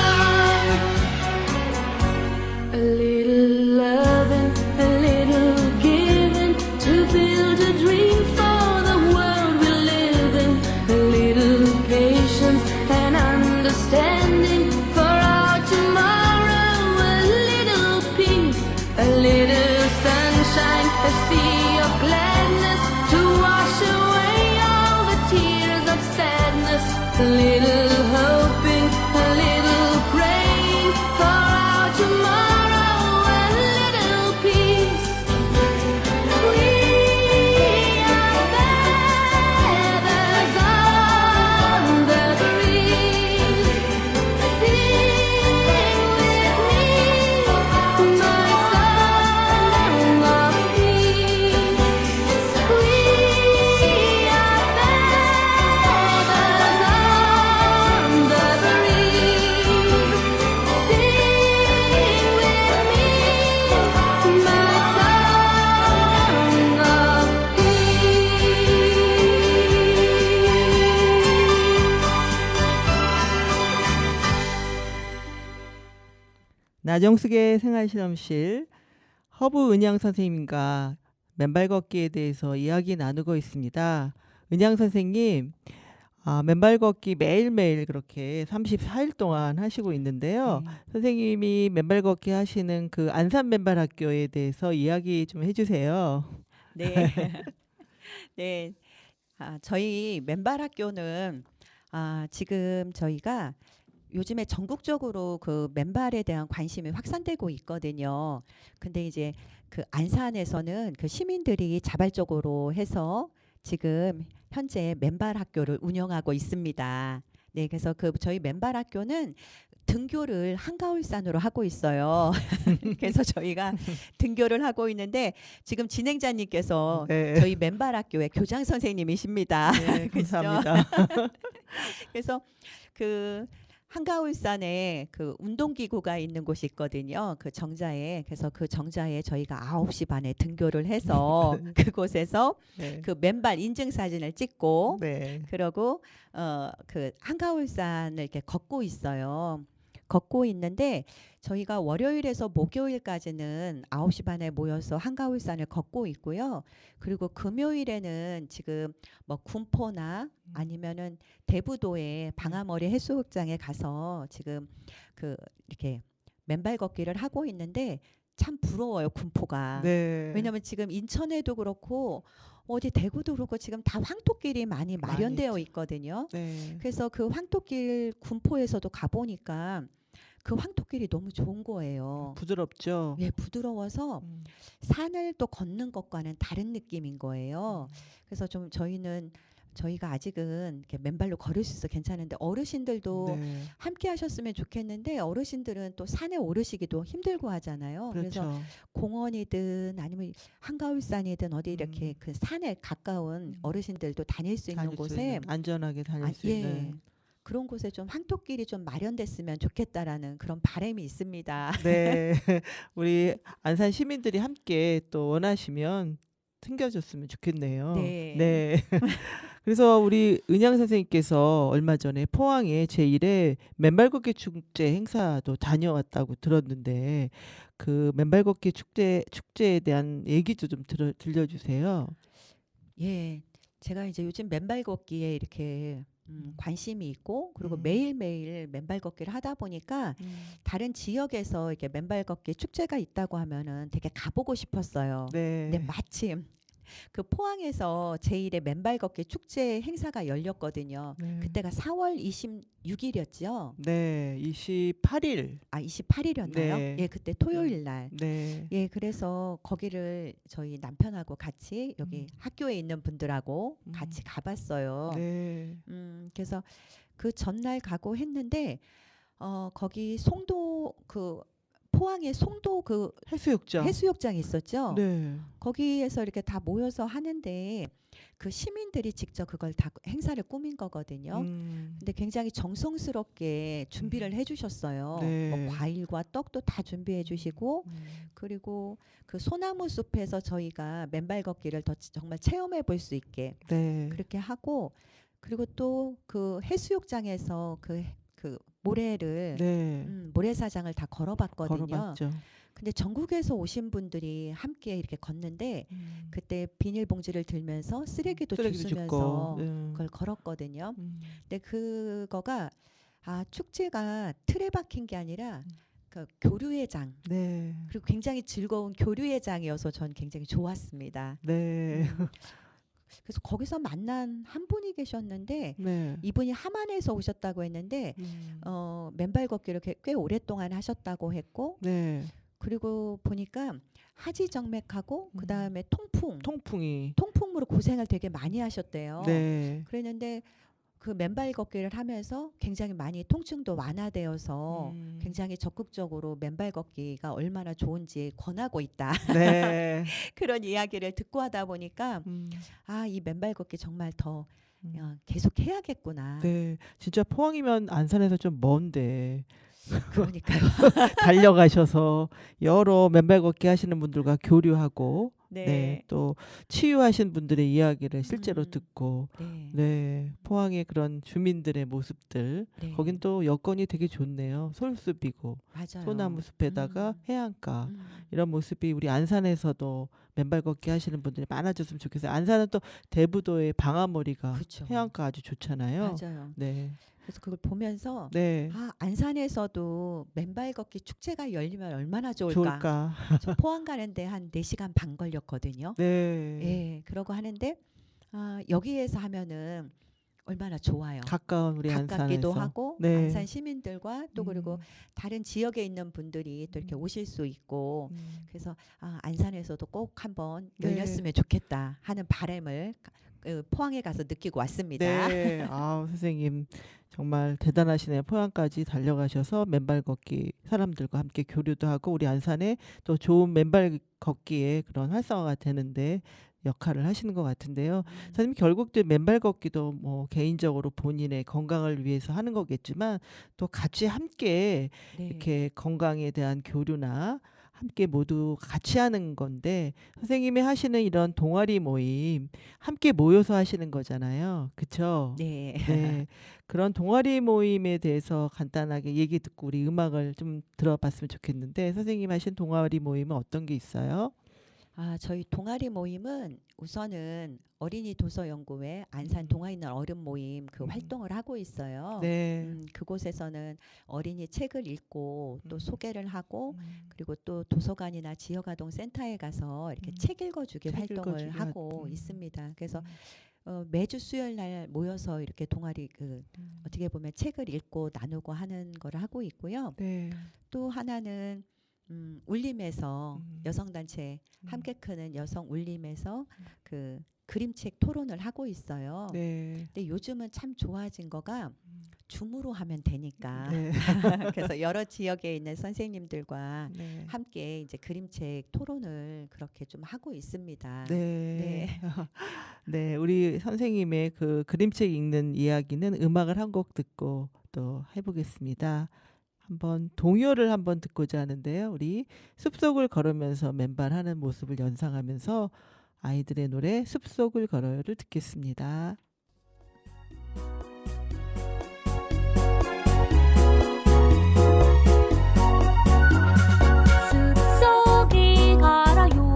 A little loving, a little giving, to build a dream for the world we live in. A little patience and understanding for our tomorrow. A little peace, a little sunshine, a sea of gladness to wash away all the tears of sadness. A little hoping, a little praying for our tomorrow. A little peace. We are feathers on the breeze. Sing with me, my song of peace. We are feathers on the breeze. Sing with me, my song of 나정숙의 생활실험실 허브 은양 선생님과 맨발 걷기에 대해서 이야기 나누고 있습니다. 은양 선생님, 맨발 걷기 매일매일 그렇게 34일 동안 하시고 있는데요. 네. 선생님이 맨발 걷기 하시는 그 안산 맨발 학교에 대해서 이야기 좀 해주세요. 네. 네. 저희 맨발 학교는 지금 저희가 요즘에 전국적으로 그 맨발에 대한 관심이 확산되고 있거든요. 근데 이제 그 안산에서는 그 시민들이 자발적으로 해서 지금 현재 맨발 학교를 운영하고 있습니다. 네, 그래서 그 저희 맨발 학교는 등교를 한가울산으로 하고 있어요. 그래서 저희가 등교를 하고 있는데 지금 진행자님께서 네. 저희 맨발 학교의 교장 선생님이십니다. 네, 그죠? 감사합니다. 그래서 그 한가울산에 그 운동기구가 있는 곳이 있거든요. 그 정자에. 그래서 그 정자에 저희가 9시 반에 등교를 해서 그곳에서 네. 그 맨발 인증 사진을 찍고 네. 그러고 그 한가울산을 이렇게 걷고 있어요. 걷고 있는데 저희가 월요일에서 목요일까지는 9시 반에 모여서 한가울산을 걷고 있고요. 그리고 금요일에는 지금 뭐 군포나 아니면은 대부도의 방아머리 해수욕장에 가서 지금 그 이렇게 맨발 걷기를 하고 있는데 참 부러워요, 군포가. 네. 왜냐면 지금 인천에도 그렇고 어디 대구도 그렇고 지금 다 황토길이 많이 마련되어 있거든요. 네. 그래서 그 황토길 군포에서도 가보니까 그 황토길이 너무 좋은 거예요. 부드럽죠. 예, 부드러워서 음. 산을 또 걷는 것과는 다른 느낌인 거예요. 그래서 좀 저희가 아직은 이렇게 맨발로 걸을 수 있어 괜찮은데 어르신들도 네. 함께 하셨으면 좋겠는데 어르신들은 또 산에 오르시기도 힘들고 하잖아요. 그래서 그렇죠. 공원이든 아니면 한가울산이든 어디 이렇게 그 산에 가까운 어르신들도 다닐 수 있는 다닐 수 곳에 있는, 안전하게 다닐 아, 수 예. 있는. 그런 곳에 좀 황토길이 좀 마련됐으면 좋겠다라는 그런 바람이 있습니다. 네. 우리 안산 시민들이 함께 또 원하시면 생겨줬으면 좋겠네요. 네. 네. 그래서 우리 은양 선생님께서 얼마 전에 포항에 제1회 맨발 걷기 축제 행사도 다녀왔다고 들었는데 그 맨발 걷기 축제에 대한 얘기도 좀 들려주세요. 예. 제가 이제 요즘 맨발 걷기에 이렇게 관심이 있고 그리고 음. 매일매일 맨발 걷기를 하다 보니까 다른 지역에서 이렇게 맨발 걷기 축제가 있다고 하면은 되게 가보고 싶었어요. 네. 근데 마침 그 포항에서 제1회 맨발 걷기 축제 행사가 열렸거든요. 네. 그때가 4월 26일이었죠. 네. 28일. 아, 28일이었나요? 네. 예, 그때 토요일 날. 네. 예, 그래서 거기를 저희 남편하고 같이 여기 학교에 있는 분들하고 같이 가봤어요. 네. 그래서 그 전날 가고 했는데 거기 송도 그 포항에 송도 그 해수욕장. 해수욕장이 있었죠. 네. 거기에서 이렇게 다 모여서 하는데 그 시민들이 직접 그걸 다 행사를 꾸민 거거든요. 근데 굉장히 정성스럽게 준비를 해주셨어요. 네. 뭐 과일과 떡도 다 준비해 주시고 그리고 그 소나무 숲에서 저희가 맨발 걷기를 더 정말 체험해 볼 수 있게 네. 그렇게 하고 그리고 또 그 해수욕장에서 그 모래를 네. 모래사장을 다 걸어봤거든요. 걸어봤죠. 근데 전국에서 오신 분들이 함께 이렇게 걷는데 그때 비닐봉지를 들면서 쓰레기도 주스면서 그걸 걸었거든요. 근데 그거가 축제가 틀에 박힌 게 아니라 그 교류의 장 네. 그리고 굉장히 즐거운 교류의 장이어서 전 굉장히 좋았습니다. 네. 그래서 거기서 만난 한 분이 계셨는데 네. 이분이 함안에서 오셨다고 했는데 맨발 걷기를 꽤 오랫동안 하셨다고 했고 네. 그리고 보니까 하지정맥하고 그다음에 통풍이. 통풍으로 고생을 되게 많이 하셨대요. 네. 그랬는데 그 맨발 걷기를 하면서 굉장히 많이 통증도 완화되어서 굉장히 적극적으로 맨발 걷기가 얼마나 좋은지 권하고 있다. 네. 그런 이야기를 듣고 하다 보니까 이 맨발 걷기 정말 더 계속 해야겠구나. 네. 진짜 포항이면 안산에서 좀 먼데 그러니까요. 달려가셔서 여러 맨발 걷기 하시는 분들과 교류하고 네. 네. 또 치유하신 분들의 이야기를 실제로 듣고 네. 네. 포항의 그런 주민들의 모습들 네. 거긴 또 여건이 되게 좋네요. 솔숲이고 맞아요. 소나무 숲에다가 해안가 음. 이런 모습이 우리 안산에서도 맨발 걷기 하시는 분들이 많아졌으면 좋겠어요. 안산은 또 대부도의 방아머리가 그렇죠. 해안가 아주 좋잖아요. 맞아요. 네. 그래서 그걸 보면서 네. 안산에서도 맨발 걷기 축제가 열리면 얼마나 좋을까. 좋을까. 저 포항 가는데 한 4시간 반 걸렸거든요. 네. 예, 그러고 하는데 여기에서 하면은 얼마나 좋아요. 가까운 우리 가깝기도 안산에서. 하고 네. 안산 시민들과 또 그리고 다른 지역에 있는 분들이 또 이렇게 오실 수 있고 그래서 안산에서도 꼭 한번 네. 열렸으면 좋겠다 하는 바람을 포항에 가서 느끼고 왔습니다. 네. 선생님 정말 대단하시네요. 포항까지 달려가셔서 맨발 걷기 사람들과 함께 교류도 하고 우리 안산에 또 좋은 맨발 걷기에 그런 활성화가 되는데 역할을 하시는 것 같은데요. 선생님 결국 또 맨발 걷기도 뭐 개인적으로 본인의 건강을 위해서 하는 거겠지만 또 같이 함께 네. 이렇게 건강에 대한 교류나 함께 모두 같이 하는 건데 선생님이 하시는 이런 동아리 모임 함께 모여서 하시는 거잖아요. 그쵸? 네. 네. 그런 동아리 모임에 대해서 간단하게 얘기 듣고 우리 음악을 좀 들어봤으면 좋겠는데 선생님 하신 동아리 모임은 어떤 게 있어요? 저희 동아리 모임은 우선은 어린이 도서연구회 안산 동아있는 어른 모임 그 활동을 하고 있어요. 네. 그곳에서는 어린이 책을 읽고 또 소개를 하고 음. 그리고 또 도서관이나 지역아동 센터에 가서 이렇게 책 읽어주기 책 활동을 읽어주기 하고 활동. 있습니다. 그래서 매주 수요일 날 모여서 이렇게 동아리 어떻게 보면 책을 읽고 나누고 하는 걸 하고 있고요. 네. 또 하나는 울림에서 음. 여성단체 함께 크는 여성 울림에서 그 그림책 토론을 하고 있어요. 네. 근데 요즘은 참 좋아진 거가 줌으로 하면 되니까 네. 그래서 여러 지역에 있는 선생님들과 네. 함께 이제 그림책 토론을 그렇게 좀 하고 있습니다. 네. 네, 우리 선생님의 그 그림책 읽는 이야기는 음악을 한 곡 듣고 또 해보겠습니다. 한번 동요를 한번 듣고자 하는데요. 우리 숲속을 걸으면서 맨발하는 모습을 연상하면서 아이들의 노래 숲속을 걸어요를 듣겠습니다. 숲속을 걸어요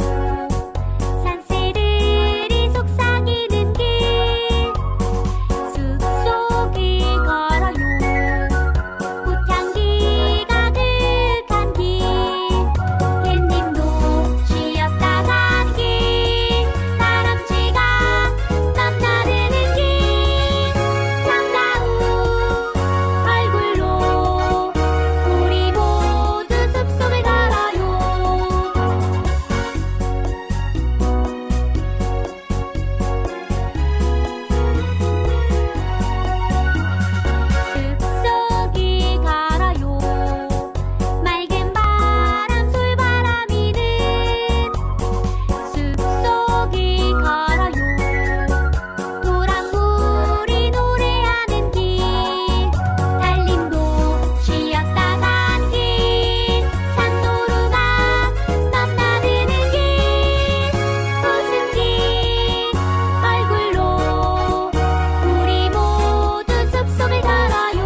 산새들이 속삭이는 길 숲속을 걸어요 꽃향기 가득한 길 햇님도 쉬었다 가는 길 다람쥐가 넘나드는 길 정다운 얼굴로 우리 모두 숲속을 걸어요 숲속을 걸어요 맑은 바람 솔바람이 는 숲속을 걸어요 노랑물이 노래하는 길 달림도 쉬었다 가는 길 산도루가 넘나드는 길 웃음길 얼굴로 우리 모두 숲속을 걸어요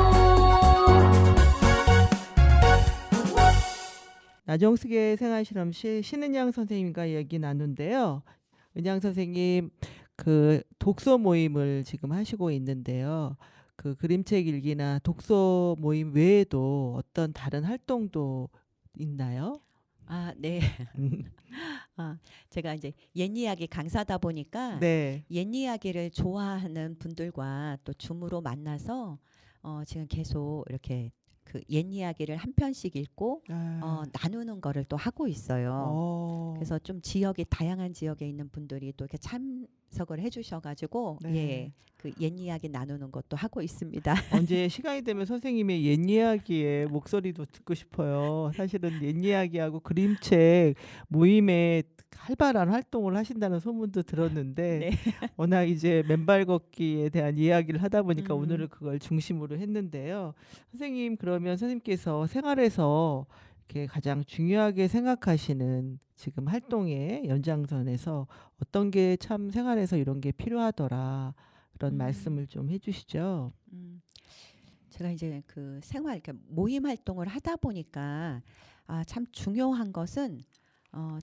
나정숙의 생활실험실 신은양 선생님과 얘기 나눈데요. 은양 선생님 그 독서 모임을 지금 하시고 있는데요. 그 그림책 읽기나 독서 모임 외에도 어떤 다른 활동도 있나요? 네. 제가 이제 옛 이야기 강사다 보니까 네. 옛 이야기를 좋아하는 분들과 또 줌으로 만나서 지금 계속 이렇게 그 옛 이야기를 한 편씩 읽고 나누는 거를 또 하고 있어요. 그래서 좀 지역이 다양한 지역에 있는 분들이 또 이렇게 참석을 해주셔가지고 네. 그 옛 이야기 나누는 것도 하고 있습니다. 언제 시간이 되면 선생님의 옛 이야기의 목소리도 듣고 싶어요. 사실은 옛 이야기하고 그림책 모임에 활발한 활동을 하신다는 소문도 들었는데 네. 워낙 이제 맨발 걷기에 대한 이야기를 하다 보니까 음. 오늘은 그걸 중심으로 했는데요. 선생님 그러면 선생님께서 생활에서 이렇게 가장 중요하게 생각하시는 지금 활동의 연장선에서 어떤 게 참 생활에서 이런 게 필요하더라 그런 말씀을 좀 해주시죠. 제가 이제 그 생활 그러니까 모임 활동을 하다 보니까 참 중요한 것은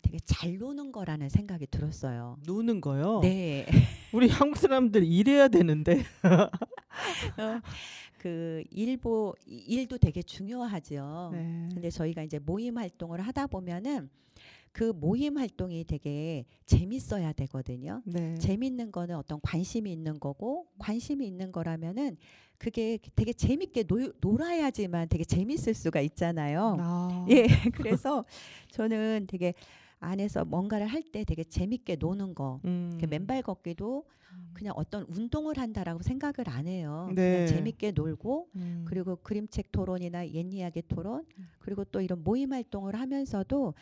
되게 잘 노는 거라는 생각이 들었어요. 노는 거요? 네. 우리 한국 사람들 일해야 되는데. 그 일도 되게 중요하죠. 네. 근데 저희가 이제 모임 활동을 하다 보면은 그 모임 활동이 되게 재밌어야 되거든요. 네. 재밌는 거는 어떤 관심이 있는 거고 관심이 있는 거라면은 그게 되게 재밌게 놀아야지만 되게 재밌을 수가 있잖아요. 예, 그래서 저는 되게 안에서 뭔가를 할 때 되게 재밌게 노는 거. 그 맨발 걷기도 그냥 어떤 운동을 한다라고 생각을 안 해요. 네. 그냥 재밌게 놀고 그리고 그림책 토론이나 옛 이야기 토론 그리고 또 이런 모임 활동을 하면서도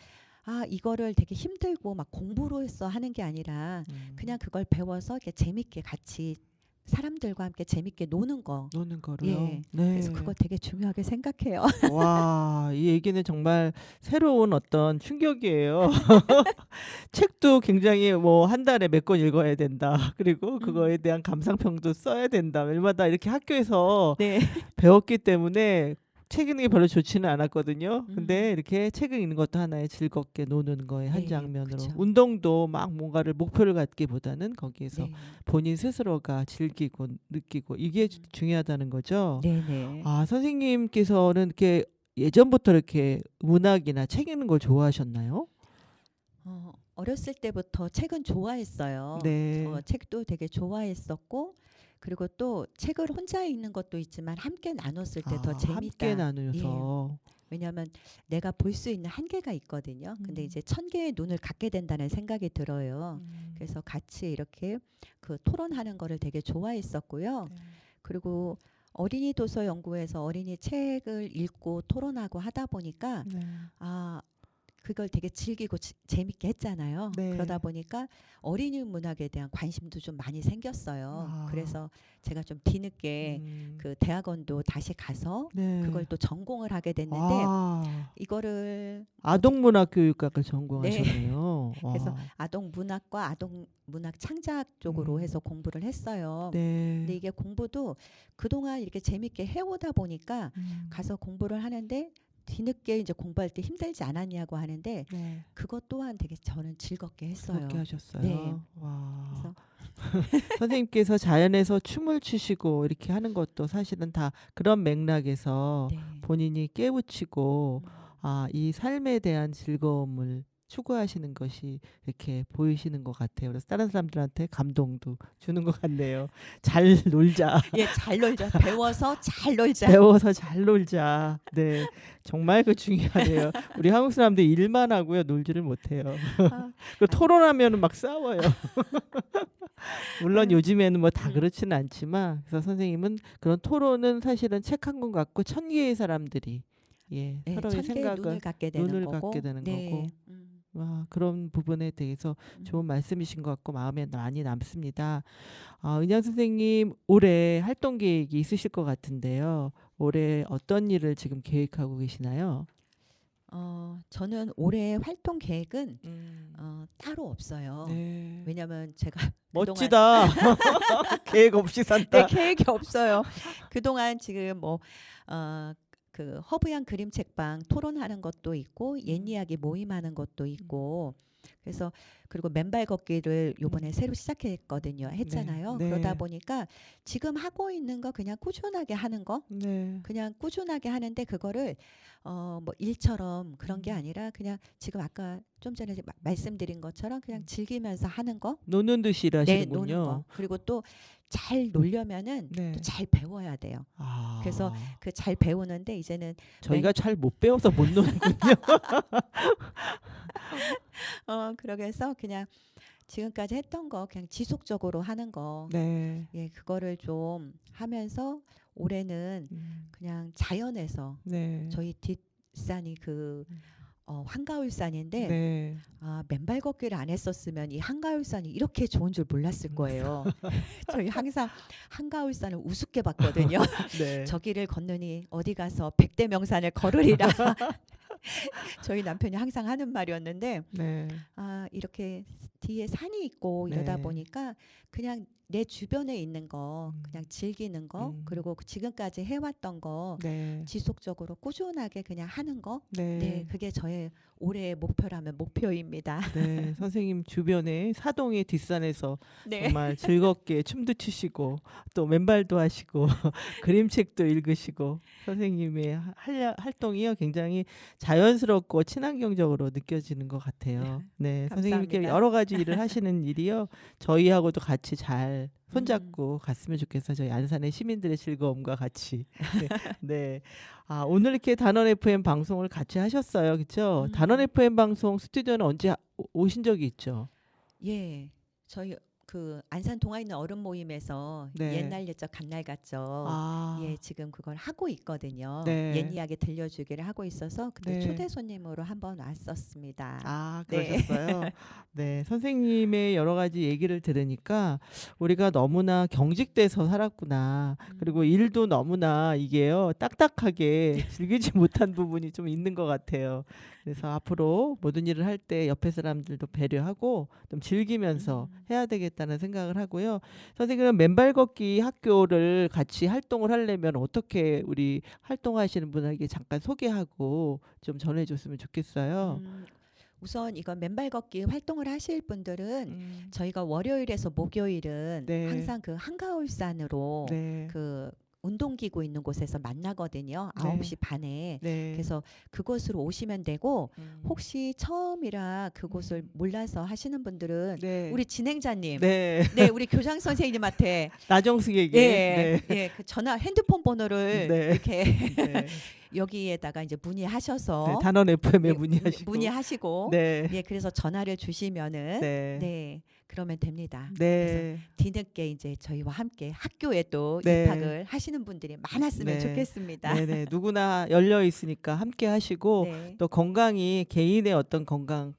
이거를 되게 힘들고 막 공부로서 하는 게 아니라 그냥 그걸 배워서 이렇게 재밌게 같이 사람들과 함께 재밌게 노는 거. 노는 거로요. 예. 네. 그래서 그거 되게 중요하게 생각해요. 와, 이 얘기는 정말 새로운 어떤 충격이에요. 책도 굉장히 뭐 한 달에 몇 권 읽어야 된다. 그리고 그거에 대한 감상평도 써야 된다. 얼마나 이렇게 학교에서 네. 배웠기 때문에 책 읽는 게 별로 좋지는 않았거든요. 근데 음. 이렇게 책을 읽는 것도 하나의 즐겁게 노는 거의 한 네, 장면으로. 그쵸. 운동도 막 뭔가를 목표를 갖기보다는 거기에서 네. 본인 스스로가 즐기고 느끼고 이게 중요하다는 거죠. 네네. 선생님께서는 이렇게 예전부터 이렇게 문학이나 책 읽는 걸 좋아하셨나요? 어렸을 때부터 책은 좋아했어요. 네. 책도 되게 좋아했었고 그리고 또 책을 혼자 읽는 것도 있지만 함께 나눴을 때 더 재밌다. 함께 나누어서. 왜냐하면 내가 볼 수 있는 한계가 있거든요. 근데 이제 1000개의 눈을 갖게 된다는 생각이 들어요. 그래서 같이 이렇게 그 토론하는 거를 되게 좋아했었고요. 네. 그리고 어린이 도서 연구에서 어린이 책을 읽고 토론하고 하다 보니까 네. 그걸 되게 즐기고 재밌게 했잖아요. 네. 그러다 보니까 어린이 문학에 대한 관심도 좀 많이 생겼어요. 그래서 제가 좀 뒤늦게 그 대학원도 다시 가서 네. 그걸 또 전공을 하게 됐는데 이거를 아동문학교육학을 전공하셨네요. 그래서 아동 문학과 아동 문학 창작 쪽으로 해서 공부를 했어요. 네. 근데 이게 공부도 그동안 이렇게 재밌게 해오다 보니까 가서 공부를 하는데 뒤늦게 이제 공부할 때 힘들지 않았냐고 하는데 네. 그것 또한 되게 저는 즐겁게 했어요. 그렇게 하셨어요. 네. 와. 그래서 선생님께서 자연에서 춤을 추시고 이렇게 하는 것도 사실은 다 그런 맥락에서 네. 본인이 깨우치고 이 삶에 대한 즐거움을 추구하시는 것이 이렇게 보이시는 것 같아요. 그래서 다른 사람들한테 감동도 주는 것 같네요. 잘 놀자. 예, 잘 놀자. 배워서 잘 놀자. 배워서 잘 놀자. 네, 정말 그 중요하네요. 우리 한국 사람들 일만 하고요, 놀지를 못해요. 그 토론하면은 막 싸워요. 물론 요즘에는 뭐 다 그렇지는 않지만, 그래서 선생님은 그런 토론은 사실은 책 한 권 갖고 1000개의 사람들이 네, 서로의 1000개의 생각을 눈을 갖게 되는 눈을 거고. 갖게 되는 네. 거고. 와, 그런 부분에 대해서 음. 좋은 말씀이신 것 같고 마음에 많이 남습니다. 은양 선생님 올해 활동 계획이 있으실 것 같은데요. 올해 어떤 일을 지금 계획하고 계시나요? 저는 올해 활동 계획은 따로 없어요. 네. 왜냐하면 제가 멋지다. 계획 없이 산다. 네, 계획이 없어요. 그동안 지금 그 허브양 그림책방 토론하는 것도 있고 옛 이야기 모임하는 것도 있고 그래서 그리고 맨발 걷기를 요번에 새로 했잖아요. 네. 그러다 보니까 지금 하고 있는 거 그냥 꾸준하게 하는 거 네. 그냥 꾸준하게 하는데 그거를 뭐 일처럼 그런 게 아니라 그냥 지금 아까 좀 전에 말씀드린 것처럼 그냥 즐기면서 하는 거. 노는 듯이 네, 일하시는군요. 노는 거. 그리고 또 잘 놀려면은 네. 또 잘 배워야 돼요. 그래서 그 잘 배우는데 이제는 저희가 잘 못 배워서 못 노는군요. 그러게 해서 그냥 지금까지 했던 거 그냥 지속적으로 하는 거. 네. 예, 그거를 좀 하면서 올해는 그냥 자연에서 네. 저희 뒷산이 그 한가울산인데 네. 맨발 걷기를 안 했었으면 이 한가울산이 이렇게 좋은 줄 몰랐을 거예요. 저희 항상 한가울산을 우습게 봤거든요. 네. 저기를 걷느니 어디 가서 백대 명산을 걸으리라. 저희 남편이 항상 하는 말이었는데 네. 이렇게 뒤에 산이 있고 이러다 네. 보니까 그냥 내 주변에 있는 거 그냥 즐기는 거 그리고 지금까지 해왔던 거 네. 지속적으로 꾸준하게 그냥 하는 거 네. 네, 그게 저의 올해의 목표라면 목표입니다. 네, 선생님 주변에 사동의 뒷산에서 네. 정말 즐겁게 춤도 추시고 또 맨발도 하시고 그림책도 읽으시고 선생님의 활동이요 굉장히 자연스럽고 친환경적으로 느껴지는 것 같아요. 네, 선생님 이렇게 감사합니다. 여러 가지 일을 하시는 일이요 저희하고도 같이 잘 손잡고 갔으면 좋겠어요. 저희 안산의 시민들의 즐거움과 같이. 네. 오늘 이렇게 단원 FM 방송을 같이 하셨어요. 그렇죠? 단원 FM 방송 스튜디오는 언제 오신 적이 있죠? 예, 저희 그 안산 동화 있는 어른 모임에서 네. 옛날 옛적 간날 같죠. 아, 예, 지금 그걸 하고 있거든요. 네. 옛 이야기 들려주기를 하고 있어서 그때 네. 초대 손님으로 한번 왔었습니다. 아, 네. 그러셨어요. 네, 선생님의 여러 가지 얘기를 들으니까 우리가 너무나 경직돼서 살았구나. 그리고 일도 너무나 이게요, 딱딱하게 즐기지 못한 부분이 좀 있는 것 같아요. 그래서 앞으로 모든 일을 할 때 옆에 사람들도 배려하고 좀 즐기면서 해야 되겠다는 생각을 하고요. 선생님은 맨발 걷기 학교를 같이 활동을 하려면 어떻게 우리 활동하시는 분에게 잠깐 소개하고 좀 전해줬으면 좋겠어요. 우선 이건 맨발 걷기 활동을 하실 분들은 음, 저희가 월요일에서 목요일은 네. 항상 그 한가울산으로 네. 그 운동기구 있는 곳에서 만나거든요. 네. 9시 반에. 네. 그래서 그곳으로 오시면 되고 음. 혹시 처음이라 그곳을 몰라서 하시는 분들은 네. 우리 진행자님, 네. 네, 우리 교장 선생님한테 나정숙에게 예, 네. 예, 그 전화 핸드폰 번호를 네. 이렇게 네. 여기에다가 이제 문의하셔서 네. 단원 FM에 예, 문의하시고 문의하시고 네. 예, 그래서 전화를 주시면은 네, 네. 그러면 됩니다. 네. 뒤늦게 이제 저희와 함께 학교에 또 네. 입학을 하시는 분들이 많았으면 네. 좋겠습니다. 네, 네. 누구나 열려 있으니까 함께 하시고 네. 또 건강이 개인의 어떤 건강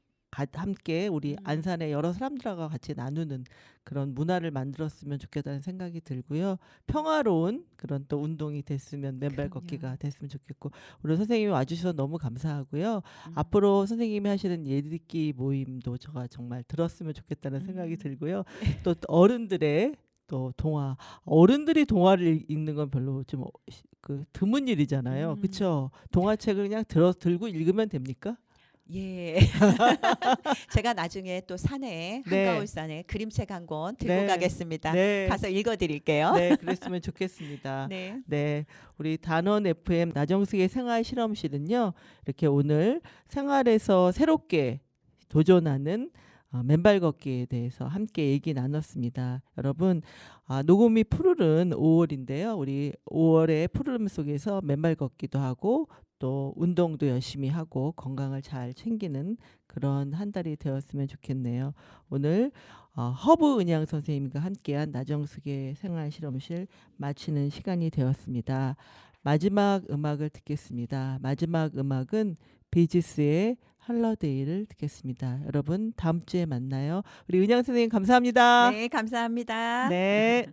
함께 우리 음. 안산의 여러 사람들과 같이 나누는 그런 문화를 만들었으면 좋겠다는 생각이 들고요. 평화로운 그런 또 운동이 됐으면 맨발 그럼요. 걷기가 됐으면 좋겠고 우리 선생님이 와주셔서 너무 감사하고요. 음. 앞으로 선생님이 하시는 예듣기 모임도 제가 정말 들었으면 좋겠다는 생각이 들고요. 또 어른들의 또 동화, 어른들이 동화를 읽는 건 별로 좀 그 드문 일이잖아요. 그렇죠? 동화책을 그냥 들고 읽으면 됩니까? 예. 제가 나중에 또 산에 네. 한가울산에 그림책 한 권 들고 네. 가겠습니다. 네. 가서 읽어드릴게요. 네, 그랬으면 좋겠습니다. 네. 네, 우리 단원 FM 나정숙의 생활 실험실은요, 이렇게 오늘 생활에서 새롭게 도전하는 맨발 걷기에 대해서 함께 얘기 나눴습니다. 여러분, 녹음이 푸르른 5월인데요. 우리 5월의 푸르름 속에서 맨발 걷기도 하고 또 운동도 열심히 하고 건강을 잘 챙기는 그런 한 달이 되었으면 좋겠네요. 오늘 허브 은양 선생님과 함께한 나정숙의 생활실험실 마치는 시간이 되었습니다. 마지막 음악을 듣겠습니다. 마지막 음악은 비지스의 헐러데이를 듣겠습니다. 여러분 다음 주에 만나요. 우리 은양 선생님 감사합니다. 네, 감사합니다. 네.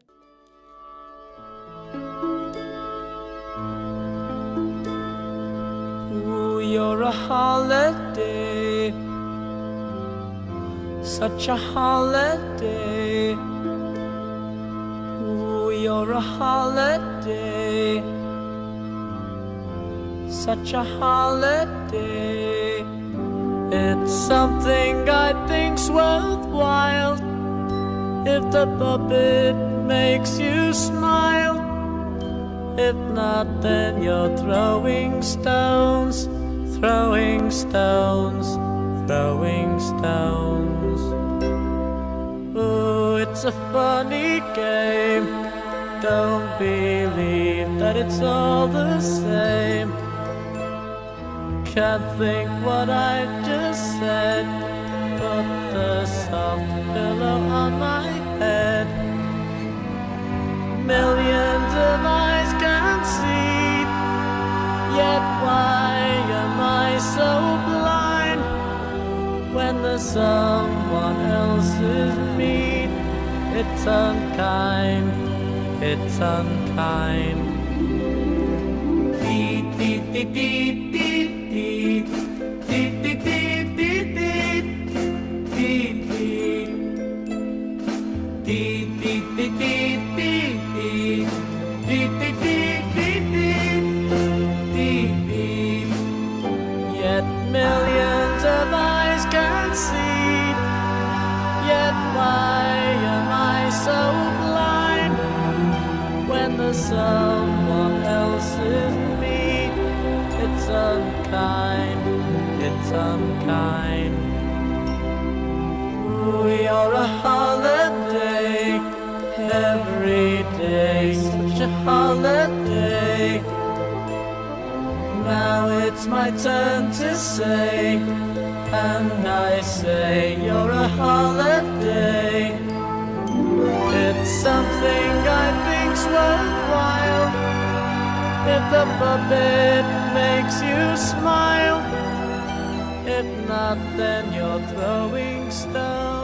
Ooh, you're a holiday, such a holiday. Ooh, you're a holiday, such a holiday. It's something I think's worthwhile if the puppet makes you smile. If not, then you're throwing stones, throwing stones, throwing stones. Ooh, it's a funny game. Don't believe that it's all the same. Can't think what I just said. Put the soft pillow on my head. Millions of eyes can see, yet why am I so blind when there's someone else's me? It's unkind, it's unkind. Dee dee dee dee dee dee dee dee dee dee dee dee dee dee. Yet millions of eyes can see. Yet why am I so blind when there's someone else's me? It's unkind, it's unkind. We are a holiday, every day such a holiday. Now it's my turn to say, and I say you're a holiday. It's something I think's worthwhile. If the puppet makes you smile, if not, then you're throwing stones.